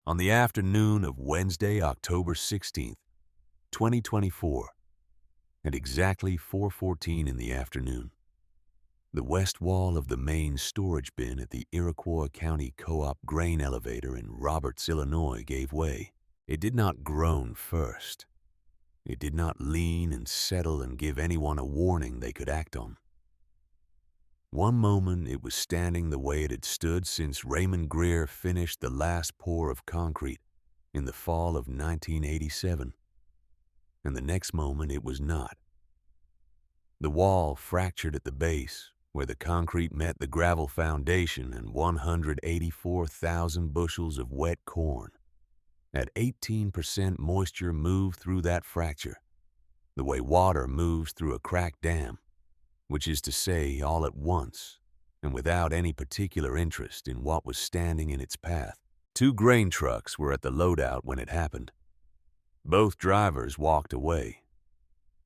On the afternoon of Wednesday, October 16th, 2024, at exactly 4:14 in the afternoon, the west wall of the main storage bin at the Iroquois County Co-op grain elevator in Roberts, Illinois gave way. It did not groan first. It did not lean and settle and give anyone a warning they could act on. One moment it was standing the way it had stood since Raymond Greer finished the last pour of concrete in the fall of 1987, and the next moment it was not. The wall fractured at the base, where the concrete met the gravel foundation, and 184,000 bushels of wet corn at 18% moisture moved through that fracture, the way water moves through a cracked dam, which is to say all at once and without any particular interest in what was standing in its path. 2 grain trucks were at the loadout when it happened. Both drivers walked away.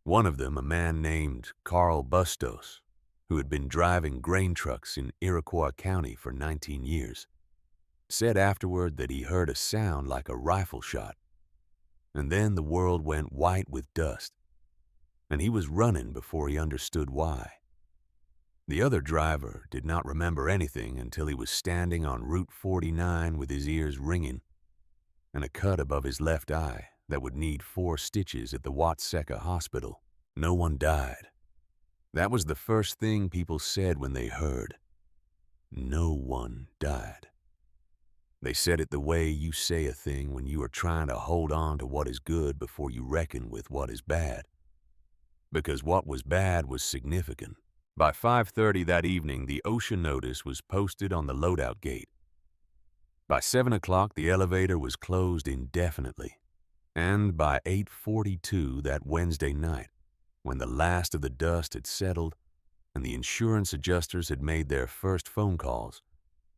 One of them, a man named Carl Bustos, who had been driving grain trucks in Iroquois County for 19 years, said afterward that he heard a sound like a rifle shot, and then the world went white with dust, and he was running before he understood why. The other driver did not remember anything until he was standing on Route 49 with his ears ringing and a cut above his left eye that would need 4 stitches at the Watseka Hospital. No one died. That was the first thing people said when they heard. No one died. They said it the way you say a thing when you are trying to hold on to what is good before you reckon with what is bad. Because what was bad was significant. By 5:30 that evening, the OSHA notice was posted on the loadout gate. By 7 o'clock, the elevator was closed indefinitely. And by 8:42 that Wednesday night, when the last of the dust had settled and the insurance adjusters had made their first phone calls,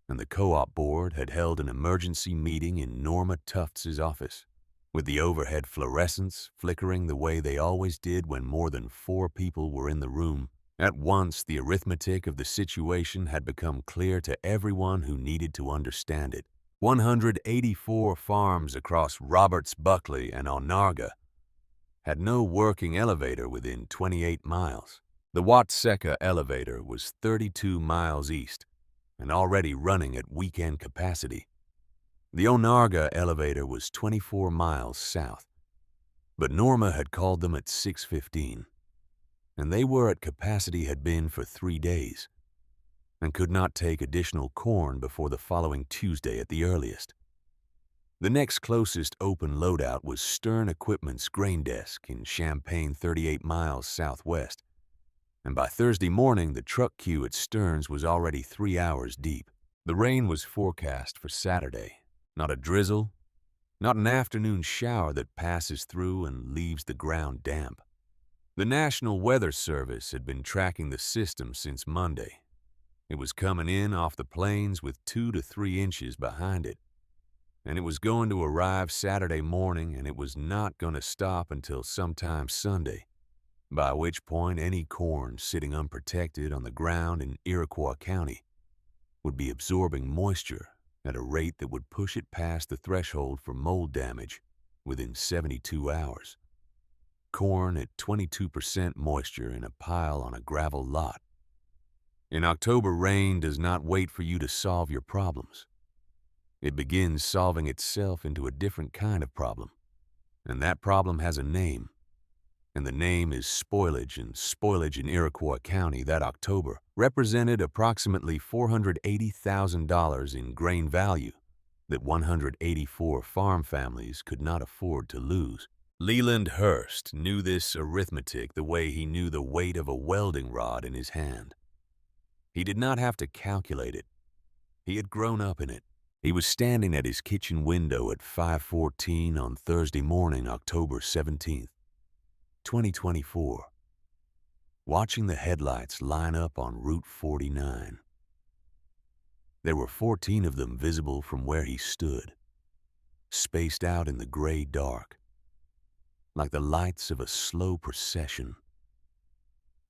and the co-op board had held an emergency meeting in Norma Tufts' office, with the overhead fluorescents flickering the way they always did when more than 4 people were in the room, at once the arithmetic of the situation had become clear to everyone who needed to understand it. 184 farms across Roberts, Buckley, and Onarga had no working elevator within 28 miles. The Watseka elevator was 32 miles east and already running at weekend capacity. The Onarga elevator was 24 miles south, but Norma had called them at 6:15, and they were at capacity had been for 3 days, and could not take additional corn before the following Tuesday at the earliest. The next closest open loadout was Stern Equipment's grain desk in Champaign, 38 miles southwest, and by Thursday morning the truck queue at Stern's was already 3 hours deep. The rain was forecast for Saturday. Not a drizzle, not an afternoon shower that passes through and leaves the ground damp. The National Weather Service had been tracking the system since Monday. It was coming in off the plains with 2 to 3 inches behind it, and it was going to arrive Saturday morning, and it was not going to stop until sometime Sunday, by which point any corn sitting unprotected on the ground in Iroquois County would be absorbing moisture at a rate that would push it past the threshold for mold damage within 72 hours. Corn at 22% moisture in a pile on a gravel lot. In October, rain does not wait for you to solve your problems. It begins solving itself into a different kind of problem, and that problem has a name, and the name is spoilage, and spoilage in Iroquois County that October represented approximately $480,000 in grain value that 184 farm families could not afford to lose. Leland Hurst knew this arithmetic the way he knew the weight of a welding rod in his hand. He did not have to calculate it. He had grown up in it. He was standing at his kitchen window at 5:14 on Thursday morning, October 17th, 2024, watching the headlights line up on Route 49. There were 14 of them visible from where he stood, spaced out in the gray dark, like the lights of a slow procession.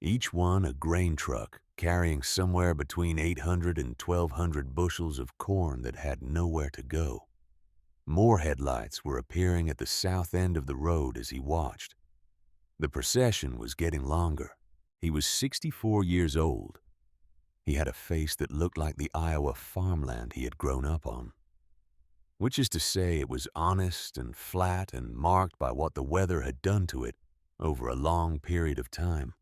Each one a grain truck carrying somewhere between 800 and 1,200 bushels of corn that had nowhere to go. More headlights were appearing at the south end of the road as he watched. The procession was getting longer. He was 64 years old. He had a face that looked like the Iowa farmland he had grown up on. Which is to say, it was honest and flat and marked by what the weather had done to it over a long period of time.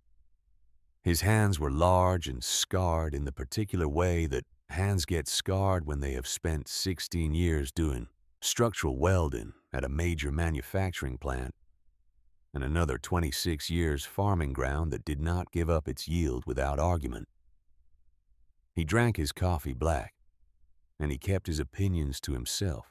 His hands were large and scarred in the particular way that hands get scarred when they have spent 16 years doing structural welding at a major manufacturing plant, and another 26 years farming ground that did not give up its yield without argument. He drank his coffee black, and he kept his opinions to himself,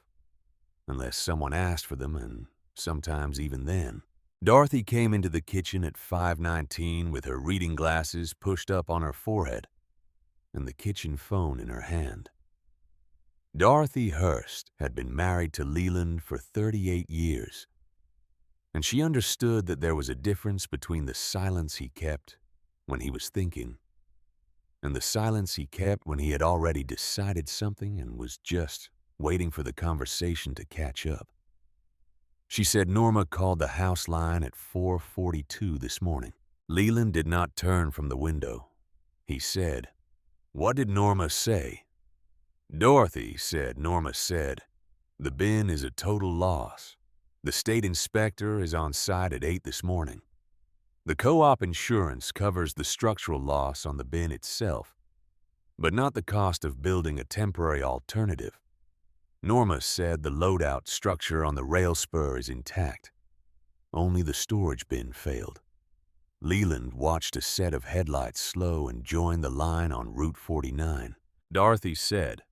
unless someone asked for them, and sometimes even then. Dorothy came into the kitchen at 5:19 with her reading glasses pushed up on her forehead and the kitchen phone in her hand. Dorothy Hurst had been married to Leland for 38 years, and she understood that there was a difference between the silence he kept when he was thinking and the silence he kept when he had already decided something and was just waiting for the conversation to catch up. She said Norma called the house line at 4:42 this morning. Leland did not turn from the window. He said, "What did Norma say?" Dorothy said Norma said, "The bin is a total loss. The state inspector is on site at 8 this morning. The co-op insurance covers the structural loss on the bin itself, but not the cost of building a temporary alternative. Norma said the loadout structure on the rail spur is intact. Only the storage bin failed." Leland watched a set of headlights slow and join the line on Route 49. Dorothy said,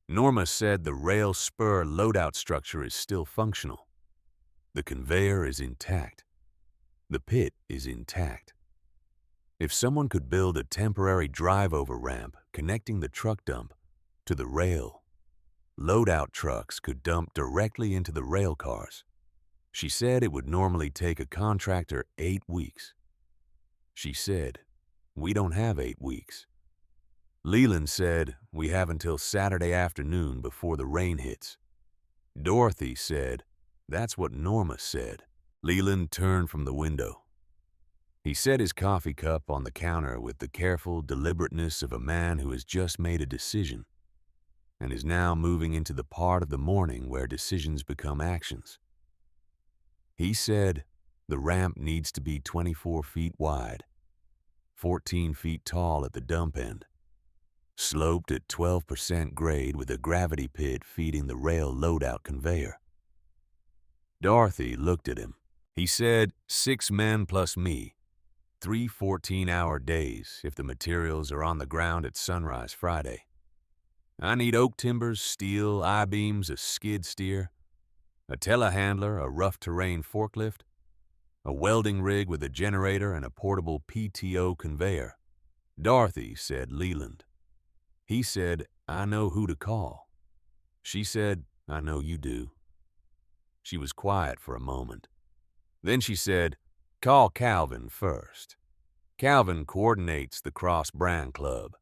"Norma said the rail spur loadout structure is still functional. The conveyor is intact. The pit is intact. If someone could build a temporary drive-over ramp connecting the truck dump to the rail, loadout trucks could dump directly into the rail cars. She said it would normally take a contractor 8 weeks. She said, we don't have 8 weeks. Leland said we have until Saturday afternoon before the rain hits. Dorothy said, that's what Norma said." Leland turned from the window. He set his coffee cup on the counter with the careful deliberateness of a man who has just made a decision and is now moving into the part of the morning where decisions become actions. He said, the ramp needs to be 24 feet wide, 14 feet tall at the dump end, sloped at 12% grade with a gravity pit feeding the rail loadout conveyor. Dorothy looked at him. He said, 6 men plus me, 3 14-hour days if the materials are on the ground at sunrise Friday. I need oak timbers, steel, I-beams, a skid steer, a telehandler, a rough terrain forklift, a welding rig with a generator and a portable PTO conveyor. Dorothy said Leland. He said, I know who to call. She said, I know you do. She was quiet for a moment. Then she said, call Calvin first. Calvin coordinates the Cross Brand Club.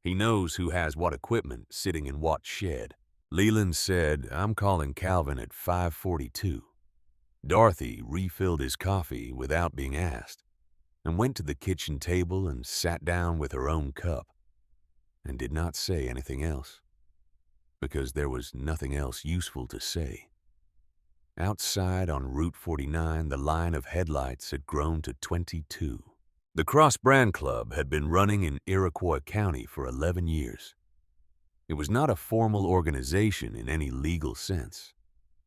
He knows who has what equipment sitting in what shed. Leland said, I'm calling Calvin at 5:42. Dorothy refilled his coffee without being asked and went to the kitchen table and sat down with her own cup and did not say anything else because there was nothing else useful to say. Outside on Route 49, the line of headlights had grown to 22. The Cross Brand Club had been running in Iroquois County for 11 years. It was not a formal organization in any legal sense.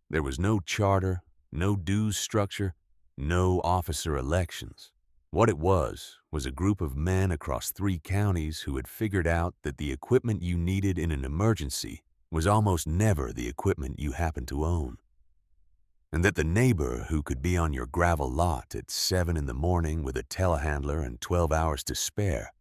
There was no charter, no dues structure, no officer elections. What it was a group of men across 3 counties who had figured out that the equipment you needed in an emergency was almost never the equipment you happened to own. And that the neighbor who could be on your gravel lot at 7 in the morning with a telehandler and 12 hours to spare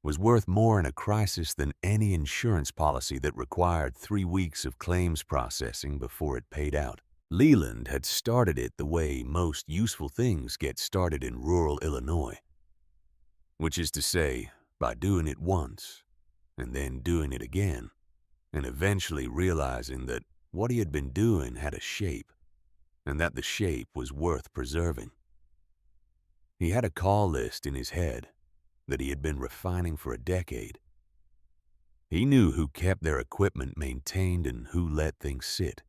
was worth more in a crisis than any insurance policy that required 3 weeks of claims processing before it paid out. Leland had started it the way most useful things get started in rural Illinois, which is to say, by doing it once, and then doing it again, and eventually realizing that what he had been doing had a shape, and that the shape was worth preserving. He had a call list in his head that he had been refining for a decade. He knew who kept their equipment maintained and who let things sit.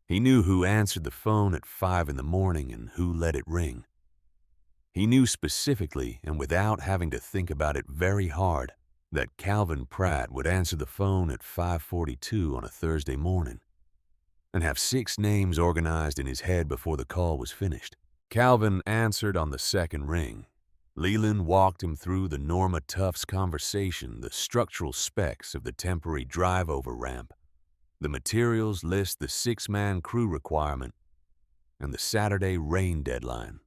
He knew who answered the phone at 5 in the morning and who let it ring. He knew specifically, and without having to think about it very hard, that Calvin Pratt would answer the phone at 5:42 on a Thursday morning and have 6 names organized in his head before the call was finished. Calvin answered on the second ring. Leland walked him through the Norma Tufts conversation, the structural specs of the temporary drive-over ramp, the materials list, the 6-man crew requirement, and the Saturday rain deadline.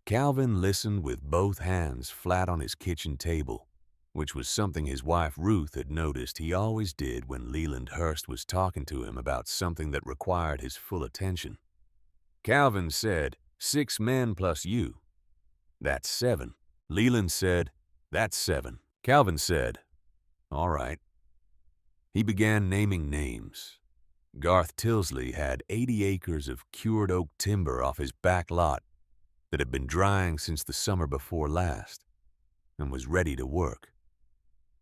Calvin listened with both hands flat on his kitchen table, which was something his wife Ruth had noticed he always did when Leland Hurst was talking to him about something that required his full attention. Calvin said, 6 men plus you. That's 7. Leland said, that's 7. Calvin said, all right. He began naming names. Garth Tilsley had 80 acres of cured oak timber off his back lot that had been drying since the summer before last and was ready to work.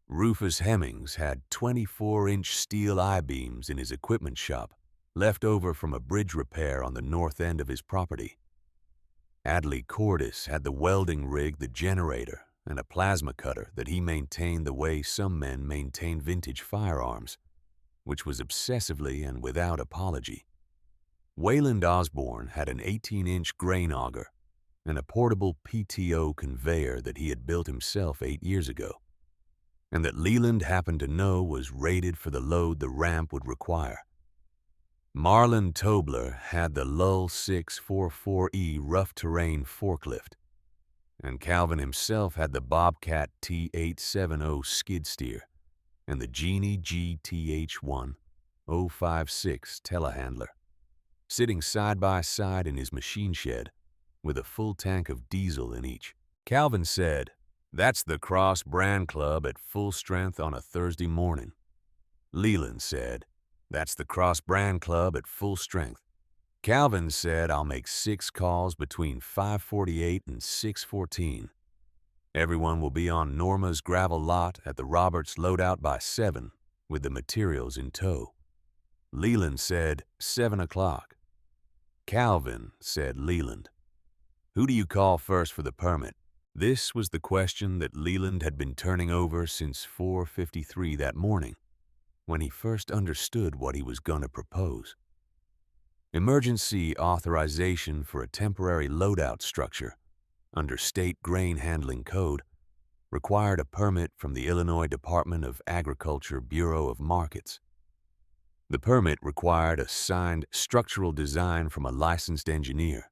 Rufus Hemmings had 24-inch steel I-beams in his equipment shop, left over from a bridge repair on the north end of his property. Adley Cordis had the welding rig, the generator, and a plasma cutter that he maintained the way some men maintain vintage firearms, which was obsessively and without apology. Wayland Osborne had an 18-inch grain auger and a portable PTO conveyor that he had built himself 8 years ago, and that Leland happened to know was rated for the load the ramp would require. Marlon Tobler had the Lull 644E rough terrain forklift, and Calvin himself had the Bobcat T870 skid steer and the Genie GTH1 056 telehandler, sitting side by side in his machine shed with a full tank of diesel in each. Calvin said, that's the Cross Brand Club at full strength on a Thursday morning. Leland said, that's the Cross Brand Club at full strength. Calvin said, I'll make 6 calls between 5:48 and 6:14. Everyone will be on Norma's gravel lot at the Roberts loadout by 7 with the materials in tow. Leland said, 7 o'clock. Calvin said, Leland. Who do you call first for the permit? This was the question that Leland had been turning over since 4:53 that morning, when he first understood what he was going to propose. Emergency authorization for a temporary loadout structure under state grain handling code required a permit from the Illinois Department of Agriculture Bureau of Markets. The permit required a signed structural design from a licensed engineer,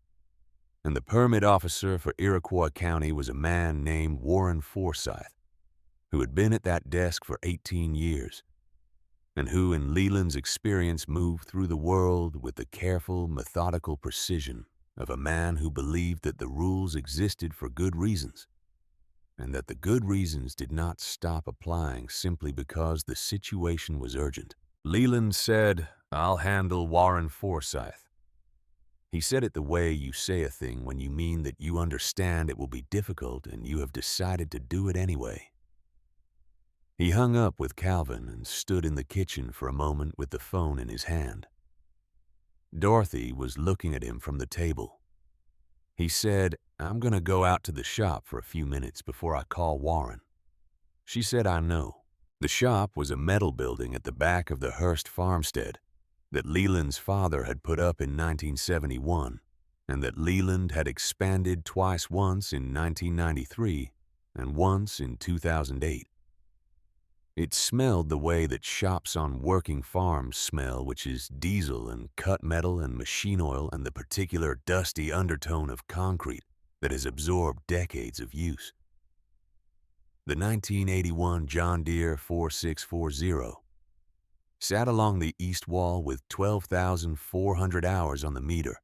and the permit officer for Iroquois County was a man named Warren Forsyth, who had been at that desk for 18 years, and who, in Leland's experience, moved through the world with the careful, methodical precision of a man who believed that the rules existed for good reasons, and that the good reasons did not stop applying simply because the situation was urgent. Leland said, I'll handle Warren Forsyth. He said it the way you say a thing when you mean that you understand it will be difficult and you have decided to do it anyway. He hung up with Calvin and stood in the kitchen for a moment with the phone in his hand. Dorothy was looking at him from the table. He said, I'm going to go out to the shop for a few minutes before I call Warren. She said, I know. The shop was a metal building at the back of the Hurst farmstead that Leland's father had put up in 1971, and that Leland had expanded twice, once in 1993 and once in 2008. It smelled the way that shops on working farms smell, which is diesel and cut metal and machine oil and the particular dusty undertone of concrete that has absorbed decades of use. The 1981 John Deere 4640 sat along the east wall with 12,400 hours on the meter,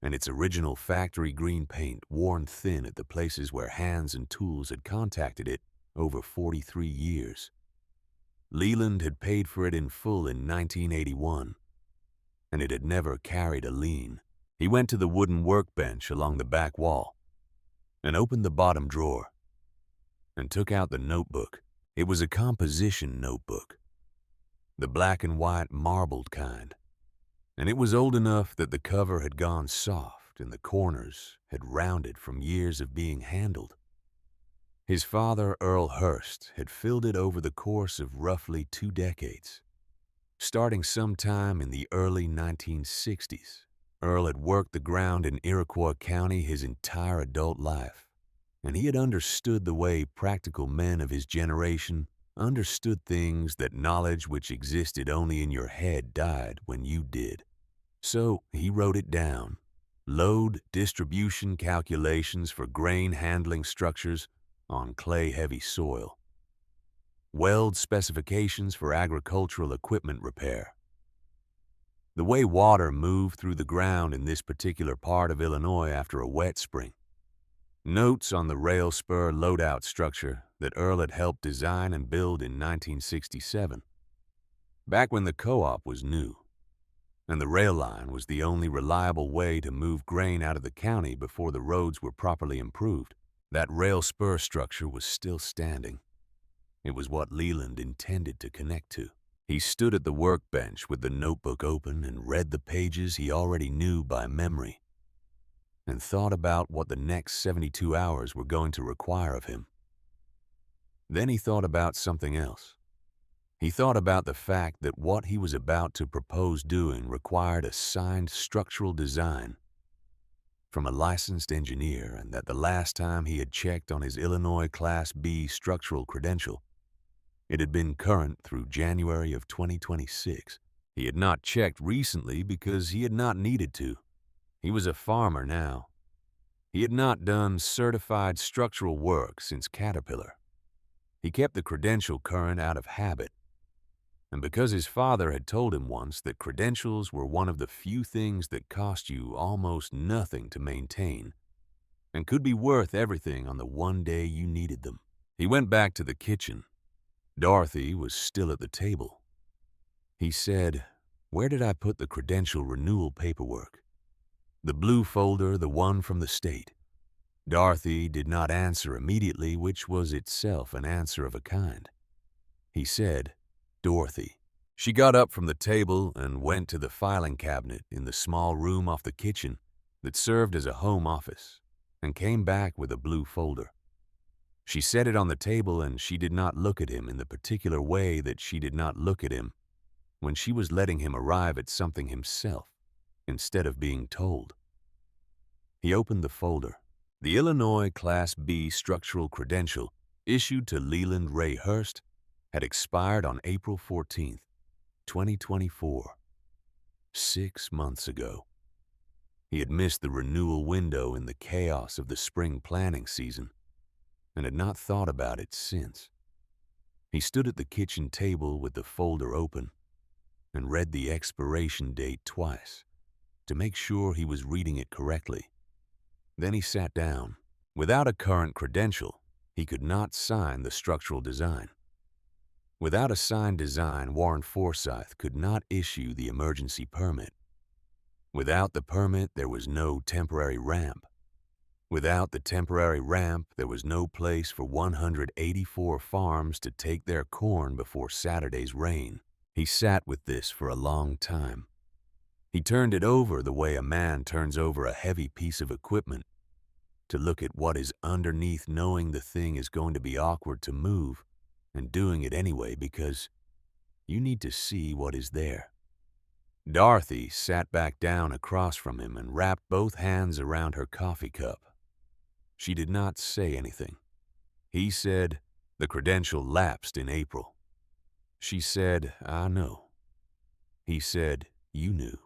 and its original factory green paint worn thin at the places where hands and tools had contacted it over 43 years. Leland had paid for it in full in 1981 and it had never carried a lien. He went to the wooden workbench along the back wall and opened the bottom drawer and took out the notebook. It was a composition notebook, the black and white marbled kind, and it was old enough that the cover had gone soft and the corners had rounded from years of being handled. His father, Earl Hurst, had filled it over the course of roughly 2 decades. Starting sometime in the early 1960s, Earl had worked the ground in Iroquois County his entire adult life, and he had understood the way practical men of his generation understood things that knowledge which existed only in your head died when you did. So he wrote it down. Load distribution calculations for grain handling structures on clay-heavy soil. Weld specifications for agricultural equipment repair. The way water moved through the ground in this particular part of Illinois after a wet spring. Notes on the rail spur loadout structure that Earl had helped design and build in 1967, back when the co-op was new, and the rail line was the only reliable way to move grain out of the county before the roads were properly improved. That rail spur structure was still standing. It was what Leland intended to connect to. He stood at the workbench with the notebook open and read the pages he already knew by memory, and thought about what the next 72 hours were going to require of him. Then he thought about something else. He thought about the fact that what he was about to propose doing required a signed structural design from a licensed engineer, and that the last time he had checked on his Illinois Class B structural credential, it had been current through January of 2026. He had not checked recently because he had not needed to. He was a farmer now. He had not done certified structural work since Caterpillar. He kept the credential current out of habit, and because his father had told him once that credentials were one of the few things that cost you almost nothing to maintain and could be worth everything on the one day you needed them. He went back to the kitchen. Dorothy was still at the table. He said, "Where did I put the credential renewal paperwork?" "The blue folder, the one from the state." Dorothy did not answer immediately, which was itself an answer of a kind. He said, "Dorothy." She got up from the table and went to the filing cabinet in the small room off the kitchen that served as a home office, and came back with a blue folder. She set it on the table, and she did not look at him in the particular way that she did not look at him when she was letting him arrive at something himself instead of being told. He opened the folder. The Illinois Class B structural credential issued to Leland Ray Hurst had expired on April 14th, 2024, 6 months ago. He had missed the renewal window in the chaos of the spring planting season and had not thought about it since. He stood at the kitchen table with the folder open and read the expiration date twice to make sure he was reading it correctly. Then he sat down. Without a current credential, he could not sign the structural design. Without a signed design, Warren Forsyth could not issue the emergency permit. Without the permit, there was no temporary ramp. Without the temporary ramp, there was no place for 184 farms to take their corn before Saturday's rain. He sat with this for a long time. He turned it over the way a man turns over a heavy piece of equipment, to look at what is underneath, knowing the thing is going to be awkward to move, and doing it anyway because you need to see what is there. Dorothy sat back down across from him and wrapped both hands around her coffee cup. She did not say anything. He said, "The credential lapsed in April." She said, "I know." He said, "You knew."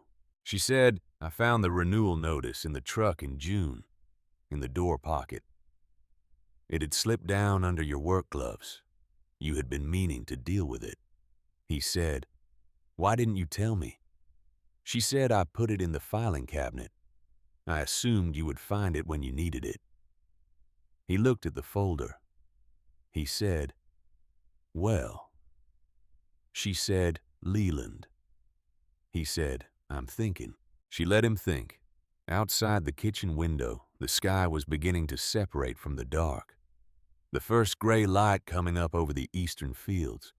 She said, "I found the renewal notice in the truck in June, in the door pocket. It had slipped down under your work gloves. You had been meaning to deal with it." He said, "Why didn't you tell me?" She said, "I put it in the filing cabinet. I assumed you would find it when you needed it." He looked at the folder. He said, "Well." She said, "Leland." He said, I'm thinking." She let him think. Outside the kitchen window, the sky was beginning to separate from the dark. The first gray light coming up over the eastern fields,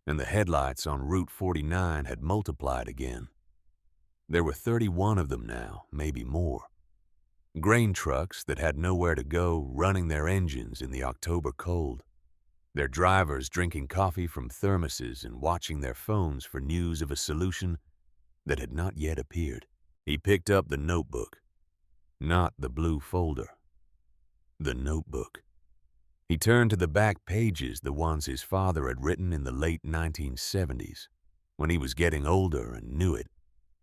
and the headlights on Route 49 had multiplied again. There were 31 of them now, maybe more. Grain trucks that had nowhere to go running their engines in the October cold. Their drivers drinking coffee from thermoses and watching their phones for news of a solution that had not yet appeared. He picked up the notebook. Not the blue folder. The notebook. He turned to the back pages, the ones his father had written in the late 1970s, when he was getting older and knew it,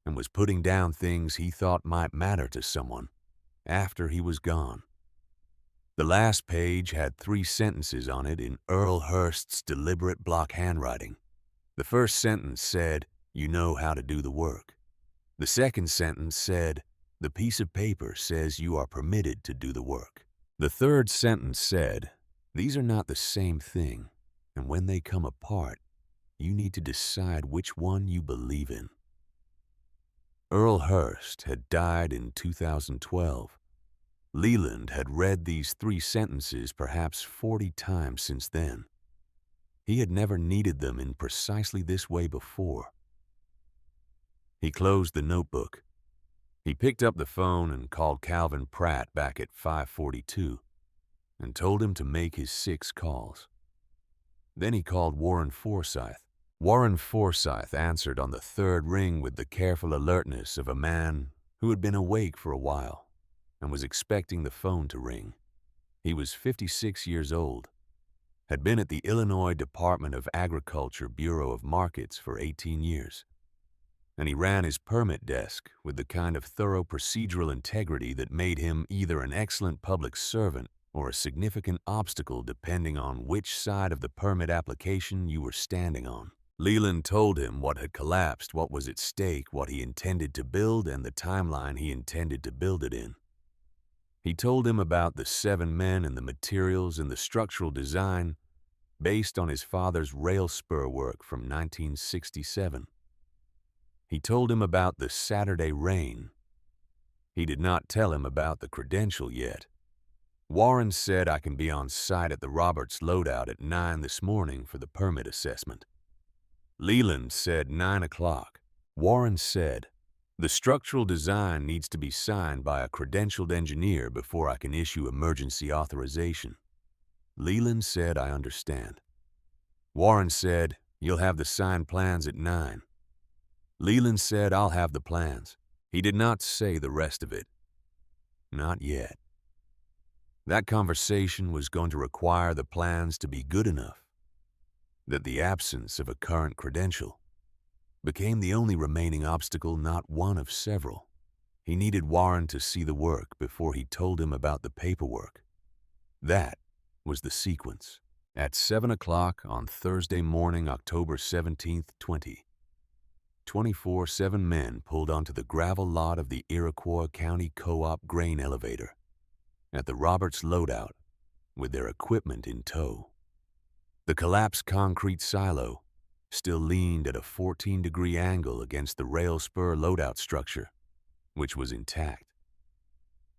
and was putting down things he thought might matter to someone after he was gone. The last page had 3 sentences on it in Earl Hurst's deliberate block handwriting. The first sentence said, "You know how to do the work." The second sentence said, "The piece of paper says you are permitted to do the work." The third sentence said, "These are not the same thing, and when they come apart, you need to decide which one you believe in." Earl Hurst had died in 2012. Leland had read these 3 sentences perhaps 40 times since then. He had never needed them in precisely this way before. He closed the notebook. He picked up the phone and called Calvin Pratt back at 5:42 and told him to make his 6 calls. Then he called Warren Forsythe. Warren Forsythe answered on the 3rd ring with the careful alertness of a man who had been awake for a while and was expecting the phone to ring. He was 56 years old, had been at the Illinois Department of Agriculture Bureau of Markets for 18 years, and he ran his permit desk with the kind of thorough procedural integrity that made him either an excellent public servant or a significant obstacle depending on which side of the permit application you were standing on. Leland told him what had collapsed, what was at stake, what he intended to build, and the timeline he intended to build it in. He told him about the 7 men and the materials and the structural design based on his father's rail spur work from 1967. He told him about the Saturday rain. He did not tell him about the credential yet. Warren said, "I can be on site at the Roberts loadout at 9 this morning for the permit assessment." Leland said 9 o'clock. Warren said, "The structural design needs to be signed by a credentialed engineer before I can issue emergency authorization." Leland said, "I understand." Warren said, "You'll have the signed plans at 9. Leland said, "I'll have the plans." He did not say the rest of it. Not yet. That conversation was going to require the plans to be good enough that the absence of a current credential became the only remaining obstacle, not one of several. He needed Warren to see the work before he told him about the paperwork. That was the sequence. At 7 o'clock on Thursday morning, October 17th, 24/7 men pulled onto the gravel lot of the Iroquois County Co-op grain elevator at the Roberts loadout with their equipment in tow. The collapsed concrete silo still leaned at a 14-degree angle against the rail spur loadout structure, which was intact.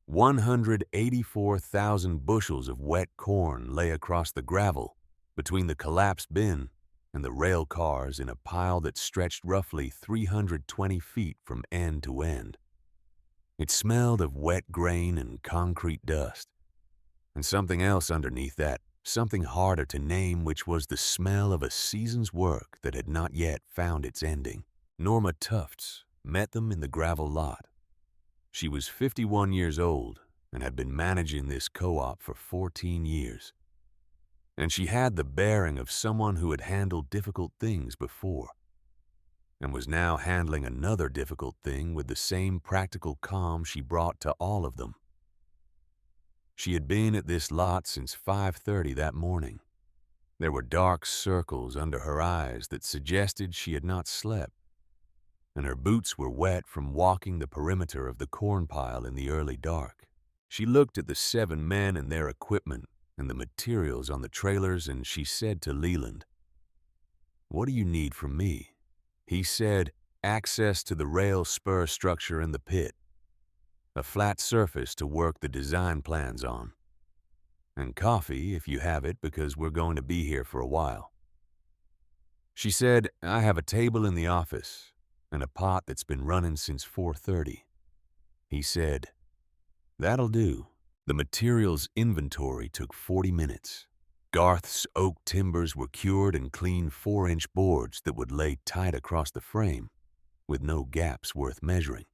184,000 bushels of wet corn lay across the gravel between the collapsed bin and the rail cars in a pile that stretched roughly 320 feet from end to end. It smelled of wet grain and concrete dust, and something else underneath that, something harder to name, which was the smell of a season's work that had not yet found its ending. Norma Tufts met them in the gravel lot. She was 51 years old and had been managing this co-op for 14 years. And she had the bearing of someone who had handled difficult things before and was now handling another difficult thing with the same practical calm she brought to all of them. She had been at this lot since 5:30 that morning. There were dark circles under her eyes that suggested she had not slept, and her boots were wet from walking the perimeter of the corn pile in the early dark. She looked at the 7 men and their equipment and the materials on the trailers, and she said to Leland, "What do you need from me?" He said, access to the rail spur structure in the pit, a flat surface to work the design plans on, and coffee if you have it because we're going to be here for a while. She said, I have a table in the office and a pot that's been running since 4:30. He said, that'll do. The materials inventory took 40 minutes. Garth's oak timbers were cured and clean 4-inch boards that would lay tight across the frame, with no gaps worth measuring.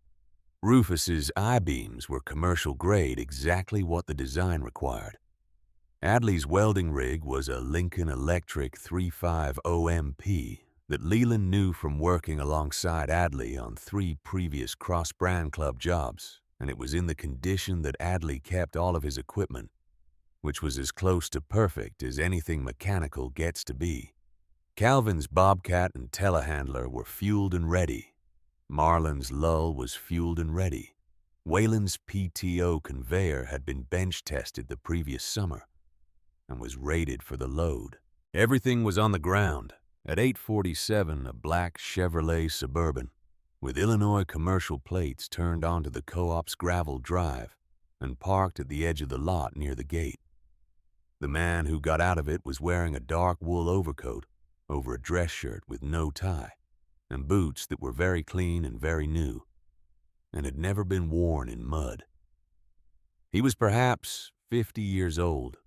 Rufus's I-beams were commercial grade, exactly what the design required. Adley's welding rig was a Lincoln Electric 350MP that Leland knew from working alongside Adley on 3 previous cross-brand club jobs, and it was in the condition that Adley kept all of his equipment, which was as close to perfect as anything mechanical gets to be. Calvin's Bobcat and telehandler were fueled and ready. Marlin's Lull was fueled and ready. Wayland's PTO conveyor had been bench-tested the previous summer and was rated for the load. Everything was on the ground. At 847, a black Chevrolet Suburban, with Illinois commercial plates turned onto the co-op's gravel drive and parked at the edge of the lot near the gate. The man who got out of it was wearing a dark wool overcoat over a dress shirt with no tie, and boots that were very clean and very new, and had never been worn in mud. He was perhaps 50 years old,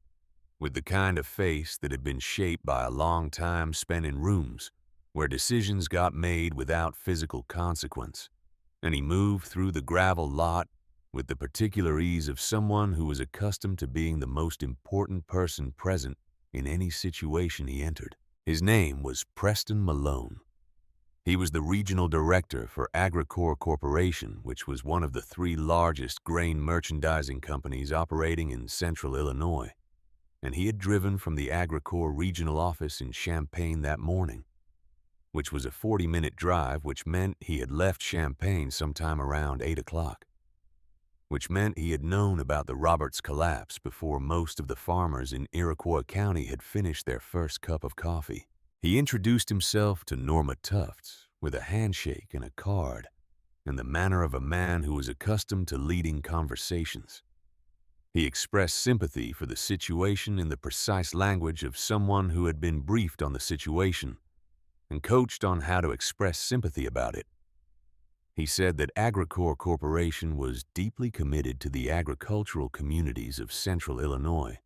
with the kind of face that had been shaped by a long time spent in rooms where decisions got made without physical consequence, and he moved through the gravel lot with the particular ease of someone who was accustomed to being the most important person present in any situation he entered. His name was Preston Malone. He was the regional director for Agricor Corporation, which was one of the 3 largest grain merchandising companies operating in central Illinois, and he had driven from the Agricor regional office in Champaign that morning, which was a 40-minute drive, which meant he had left Champaign sometime around 8 o'clock, which meant he had known about the Roberts collapse before most of the farmers in Iroquois County had finished their first cup of coffee. He introduced himself to Norma Tufts with a handshake and a card, in the manner of a man who was accustomed to leading conversations. He expressed sympathy for the situation in the precise language of someone who had been briefed on the situation and coached on how to express sympathy about it. He said that Agricor Corporation was deeply committed to the agricultural communities of central Illinois,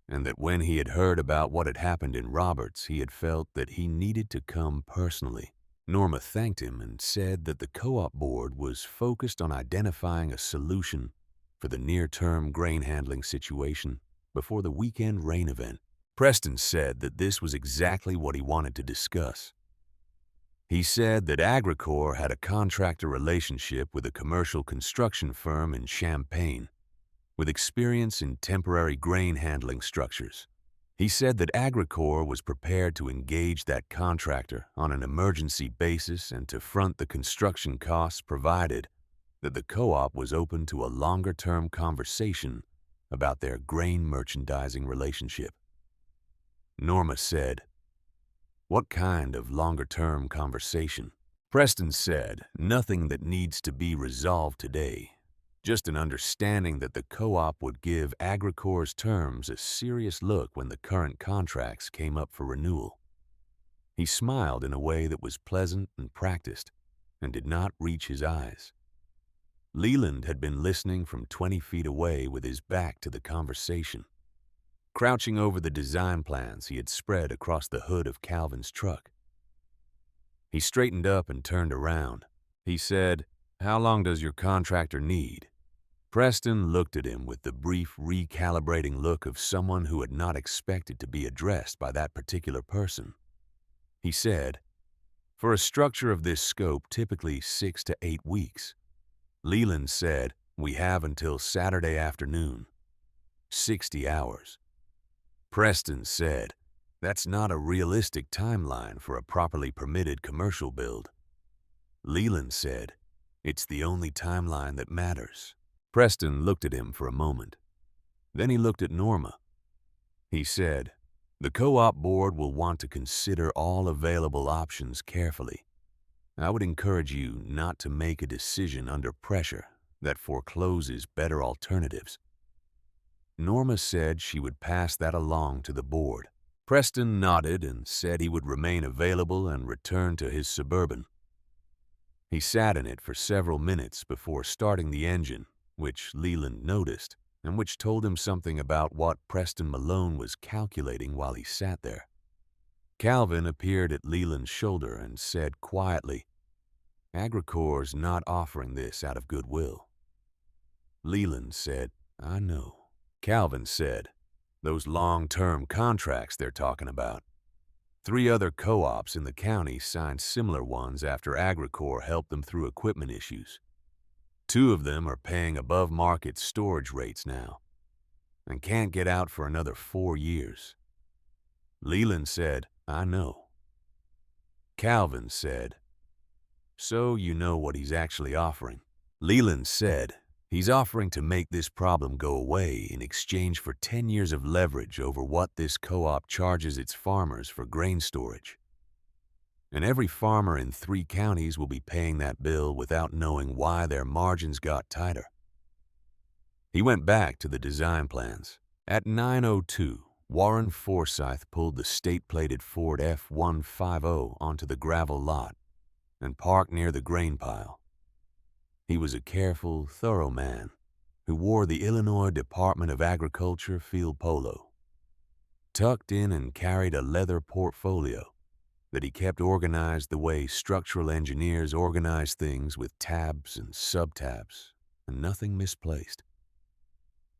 and that when he had heard about what had happened in Roberts, he had felt that he needed to come personally. Norma thanked him and said that the co-op board was focused on identifying a solution for the near-term grain handling situation before the weekend rain event. Preston said that this was exactly what he wanted to discuss. He said that Agricor had a contractor relationship with a commercial construction firm in Champaign, with experience in temporary grain handling structures. He said that Agricor was prepared to engage that contractor on an emergency basis and to front the construction costs, provided that the co-op was open to a longer-term conversation about their grain merchandising relationship. Norma said, "What kind of longer-term conversation?" Preston said, "Nothing that needs to be resolved today. Just an understanding that the co-op would give Agricor's terms a serious look when the current contracts came up for renewal." He smiled in a way that was pleasant and practiced, and did not reach his eyes. Leland had been listening from 20 feet away with his back to the conversation. Crouching over the design plans he had spread across the hood of Calvin's truck. He straightened up and turned around. He said, "How long does your contractor need?" Preston looked at him with the brief recalibrating look of someone who had not expected to be addressed by that particular person. He said, "For a structure of this scope, typically 6 to 8 weeks. Leland said, we have until Saturday afternoon. 60 hours. Preston said, "That's not a realistic timeline for a properly permitted commercial build." Leland said, "It's the only timeline that matters." Preston looked at him for a moment. Then he looked at Norma. He said, "The co-op board will want to consider all available options carefully. I would encourage you not to make a decision under pressure that forecloses better alternatives." Norma said she would pass that along to the board. Preston nodded and said he would remain available and return to his Suburban. He sat in it for several minutes before starting the engine, which Leland noticed, and which told him something about what Preston Malone was calculating while he sat there. Calvin appeared at Leland's shoulder and said quietly, "Agricor's not offering this out of goodwill." Leland said, "I know." Calvin said, "Those long-term contracts they're talking about. 3 other co-ops in the county signed similar ones after Agricor helped them through equipment issues. 2 of them are paying above-market storage rates now and can't get out for another 4 years." Leland said, "I know." Calvin said, "So you know what he's actually offering?" Leland said, "He's offering to make this problem go away in exchange for 10 years of leverage over what this co-op charges its farmers for grain storage. And every farmer in 3 counties will be paying that bill without knowing why their margins got tighter." He went back to the design plans. At 9:02, Warren Forsythe pulled the state-plated Ford F-150 onto the gravel lot and parked near the grain pile. He was a careful, thorough man who wore the Illinois Department of Agriculture field polo. Tucked in and carried a leather portfolio that he kept organized the way structural engineers organize things, with tabs and subtabs and nothing misplaced.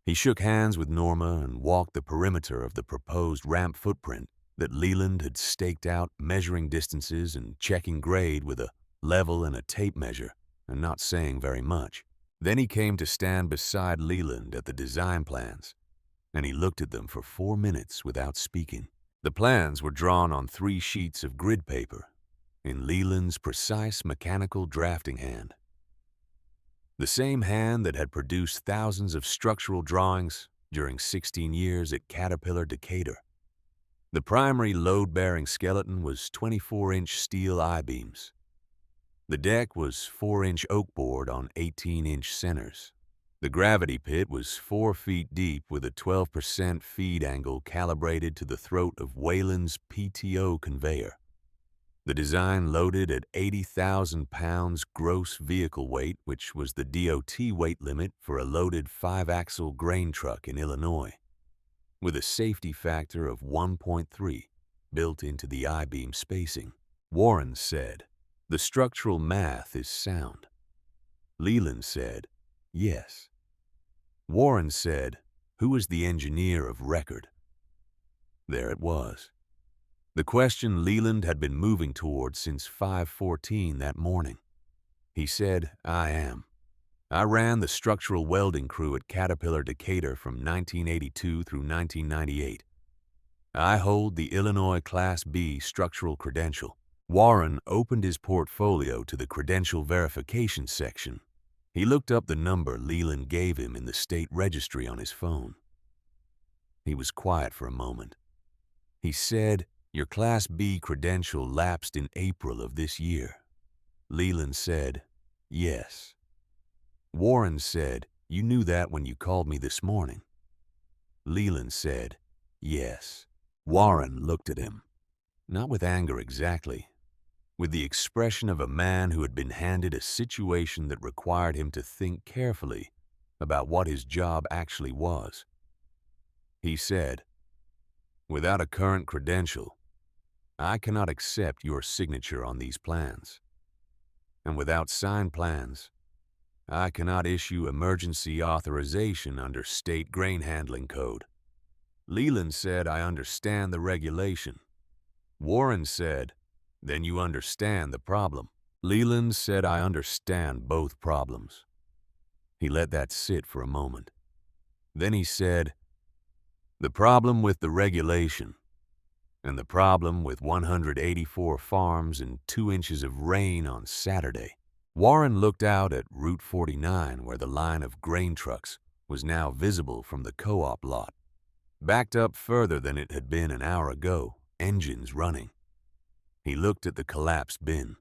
He shook hands with Norma and walked the perimeter of the proposed ramp footprint that Leland had staked out, measuring distances and checking grade with a level and a tape measure, and not saying very much. Then he came to stand beside Leland at the design plans, and he looked at them for 4 minutes without speaking. The plans were drawn on 3 sheets of grid paper in Leland's precise mechanical drafting hand. The same hand that had produced thousands of structural drawings during 16 years at Caterpillar Decatur. The primary load-bearing skeleton was 24-inch steel I-beams. The deck was 4-inch oak board on 18-inch centers. The gravity pit was 4 feet deep with a 12% feed angle calibrated to the throat of Wayland's PTO conveyor. The design loaded at 80,000 pounds gross vehicle weight, which was the DOT weight limit for a loaded 5-axle grain truck in Illinois, with a safety factor of 1.3 built into the I-beam spacing. Warren said, "The structural math is sound." Leland said, "Yes." Warren said, "Who is the engineer of record?" There it was. The question Leland had been moving toward since 5:14 that morning. He said, "I am. I ran the structural welding crew at Caterpillar Decatur from 1982 through 1998. I hold the Illinois Class B structural credential." Warren opened his portfolio to the credential verification section. He looked up the number Leland gave him in the state registry on his phone. He was quiet for a moment. He said, "Your Class B credential lapsed in April of this year." Leland said, "Yes." Warren said, "You knew that when you called me this morning." Leland said, "Yes." Warren looked at him, not with anger exactly, with the expression of a man who had been handed a situation that required him to think carefully about what his job actually was. He said, "Without a current credential, I cannot accept your signature on these plans. And without signed plans, I cannot issue emergency authorization under state grain handling code." Leland said, "I understand the regulation." Warren said, "Then you understand the problem." Leland said, "I understand both problems." He let that sit for a moment. Then he said, "The problem with the regulation and the problem with 184 farms and 2 inches of rain on Saturday." Warren looked out at Route 49, where the line of grain trucks was now visible from the co-op lot, backed up further than it had been an hour ago, engines running. He looked at the collapsed bin.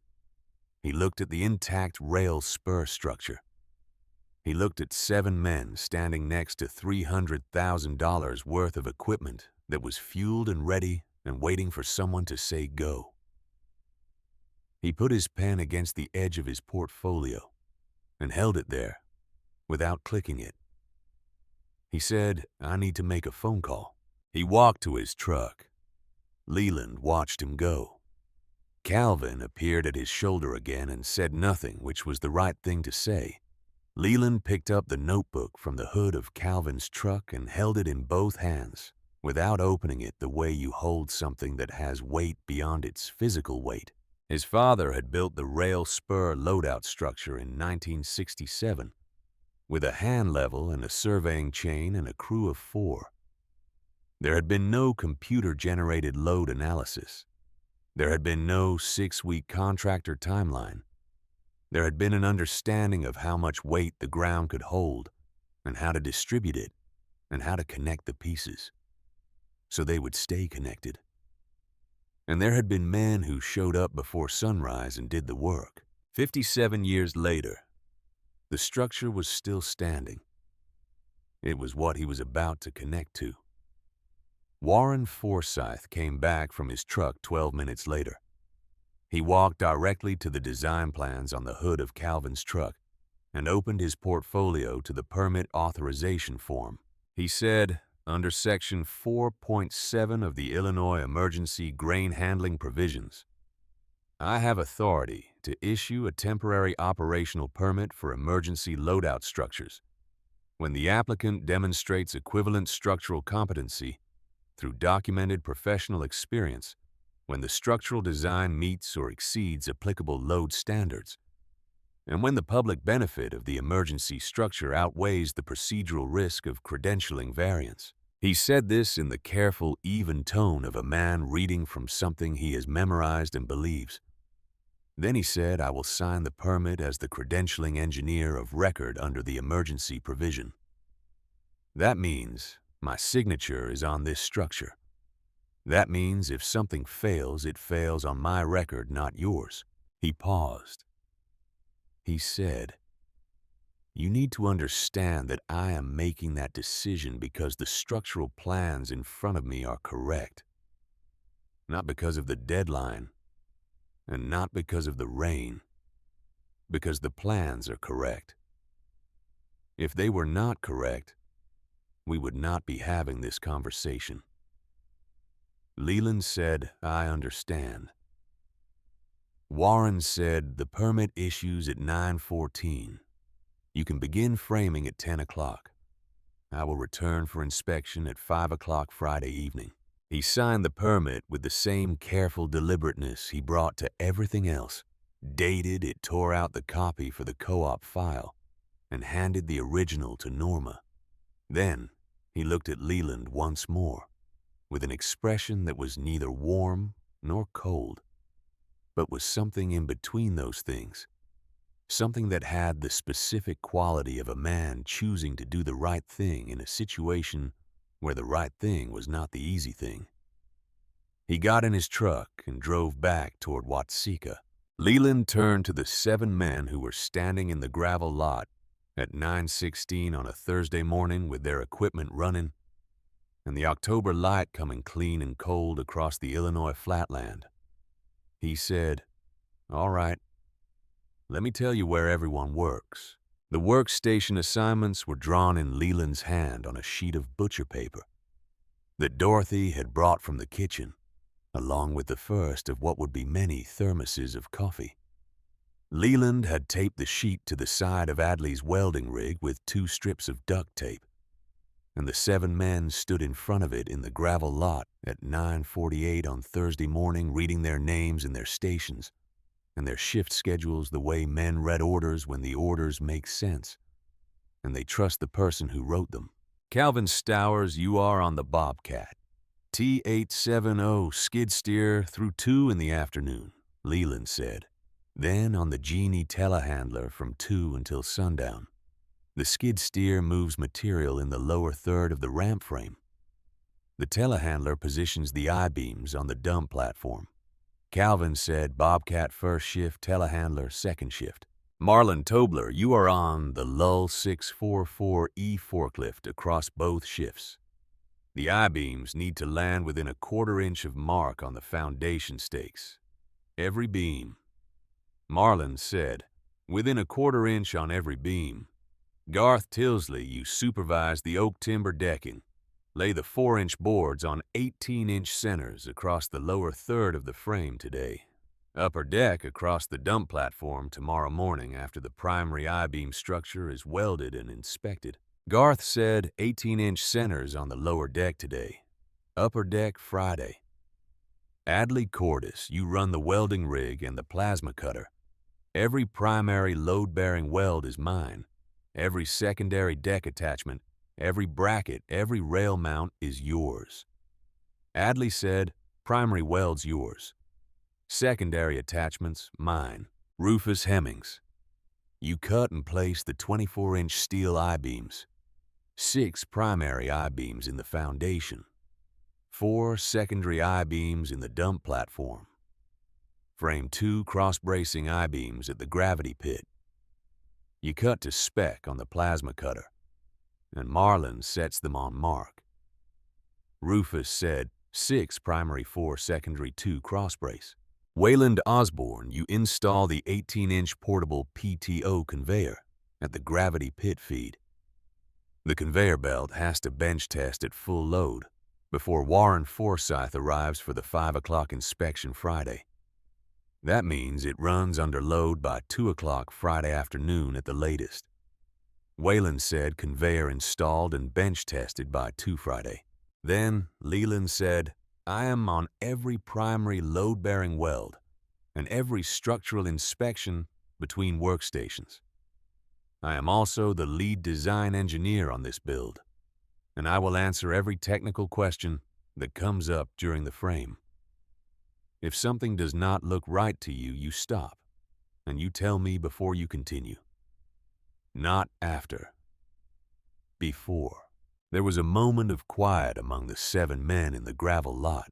He looked at the intact rail spur structure. He looked at 7 men standing next to $300,000 worth of equipment that was fueled and ready and waiting for someone to say go. He put his pen against the edge of his portfolio and held it there without clicking it. He said, "I need to make a phone call." He walked to his truck. Leland watched him go. Calvin appeared at his shoulder again and said nothing, which was the right thing to say. Leland picked up the notebook from the hood of Calvin's truck and held it in both hands, without opening it the way you hold something that has weight beyond its physical weight. His father had built the rail spur loadout structure in 1967, with a hand level and a surveying chain and a crew of 4. There had been no computer-generated load analysis. There had been no 6-week contractor timeline. There had been an understanding of how much weight the ground could hold and how to distribute it and how to connect the pieces so they would stay connected. And there had been men who showed up before sunrise and did the work. 57 years later, the structure was still standing. It was what he was about to connect to. Warren Forsyth came back from his truck 12 minutes later. He walked directly to the design plans on the hood of Calvin's truck and opened his portfolio to the permit authorization form. He said, under Section 4.7 of the Illinois Emergency Grain Handling Provisions, I have authority to issue a temporary operational permit for emergency loadout structures when the applicant demonstrates equivalent structural competency through documented professional experience, when the structural design meets or exceeds applicable load standards, and when the public benefit of the emergency structure outweighs the procedural risk of credentialing variance. He said this in the careful, even tone of a man reading from something he has memorized and believes. Then he said, I will sign the permit as the credentialing engineer of record under the emergency provision. That means my signature is on this structure. That means if something fails, it fails on my record, not yours. He paused. He said, you need to understand that I am making that decision because the structural plans in front of me are correct. Not because of the deadline, and not because of the rain, because the plans are correct. If they were not correct, we would not be having this conversation. Leland said, I understand. Warren said, the permit issues at 9:14. You can begin framing at 10 o'clock. I will return for inspection at 5 o'clock Friday evening. He signed the permit with the same careful deliberateness he brought to everything else, dated it, tore out the copy for the co-op file, and handed the original to Norma. Then he looked at Leland once more, with an expression that was neither warm nor cold, but was something in between those things, something that had the specific quality of a man choosing to do the right thing in a situation where the right thing was not the easy thing. He got in his truck and drove back toward Watseka. Leland turned to the 7 men who were standing in the gravel lot at 9:16 on a Thursday morning with their equipment running and the October light coming clean and cold across the Illinois flatland. He said, all right, let me tell you where everyone works. The workstation assignments were drawn in Leland's hand on a sheet of butcher paper that Dorothy had brought from the kitchen, along with the first of what would be many thermoses of coffee. Leland had taped the sheet to the side of Adley's welding rig with 2 strips of duct tape, and the 7 men stood in front of it in the gravel lot at 9:48 on Thursday morning, reading their names and their stations and their shift schedules the way men read orders when the orders make sense, and they trust the person who wrote them. Calvin Stowers, you are on the Bobcat. T870 skid steer through 2 in the afternoon, Leland said. Then on the Genie telehandler from 2 until sundown. The skid steer moves material in the lower third of the ramp frame. The telehandler positions the I-beams on the dump platform. Calvin said, Bobcat first shift, telehandler second shift. Marlon Tobler, you are on the Lull 644E forklift across both shifts. The I-beams need to land within a quarter-inch of mark on the foundation stakes. Every beam. Marlon said, within a quarter-inch on every beam. Garth Tilsley, you supervise the oak timber decking. Lay the 4-inch boards on 18-inch centers across the lower third of the frame today. Upper deck across the dump platform tomorrow morning after the primary I-beam structure is welded and inspected. Garth said 18-inch centers on the lower deck today. Upper deck Friday. Adley Cordis, you run the welding rig and the plasma cutter. Every primary load-bearing weld is mine. Every secondary deck attachment, every bracket, every rail mount is yours. Adley said, primary weld's yours. Secondary attachments, mine. Rufus Hemmings, you cut and place the 24-inch steel I-beams. 6 primary I-beams in the foundation. 4 secondary I-beams in the dump platform. Frame 2 cross-bracing I-beams at the gravity pit. You cut to spec on the plasma cutter, and Marlon sets them on mark. Rufus said 6 primary 4 secondary 2 cross-brace. Wayland Osborne, you install the 18-inch portable PTO conveyor at the gravity pit feed. The conveyor belt has to bench test at full load before Warren Forsyth arrives for the 5 o'clock inspection Friday. That means it runs under load by 2 o'clock Friday afternoon at the latest. Wayland said conveyor installed and bench tested by 2 Friday. Then Leland said, I am on every primary load-bearing weld and every structural inspection between workstations. I am also the lead design engineer on this build, and I will answer every technical question that comes up during the frame. If something does not look right to you, you stop, and you tell me before you continue. Not after. Before. There was a moment of quiet among the 7 men in the gravel lot.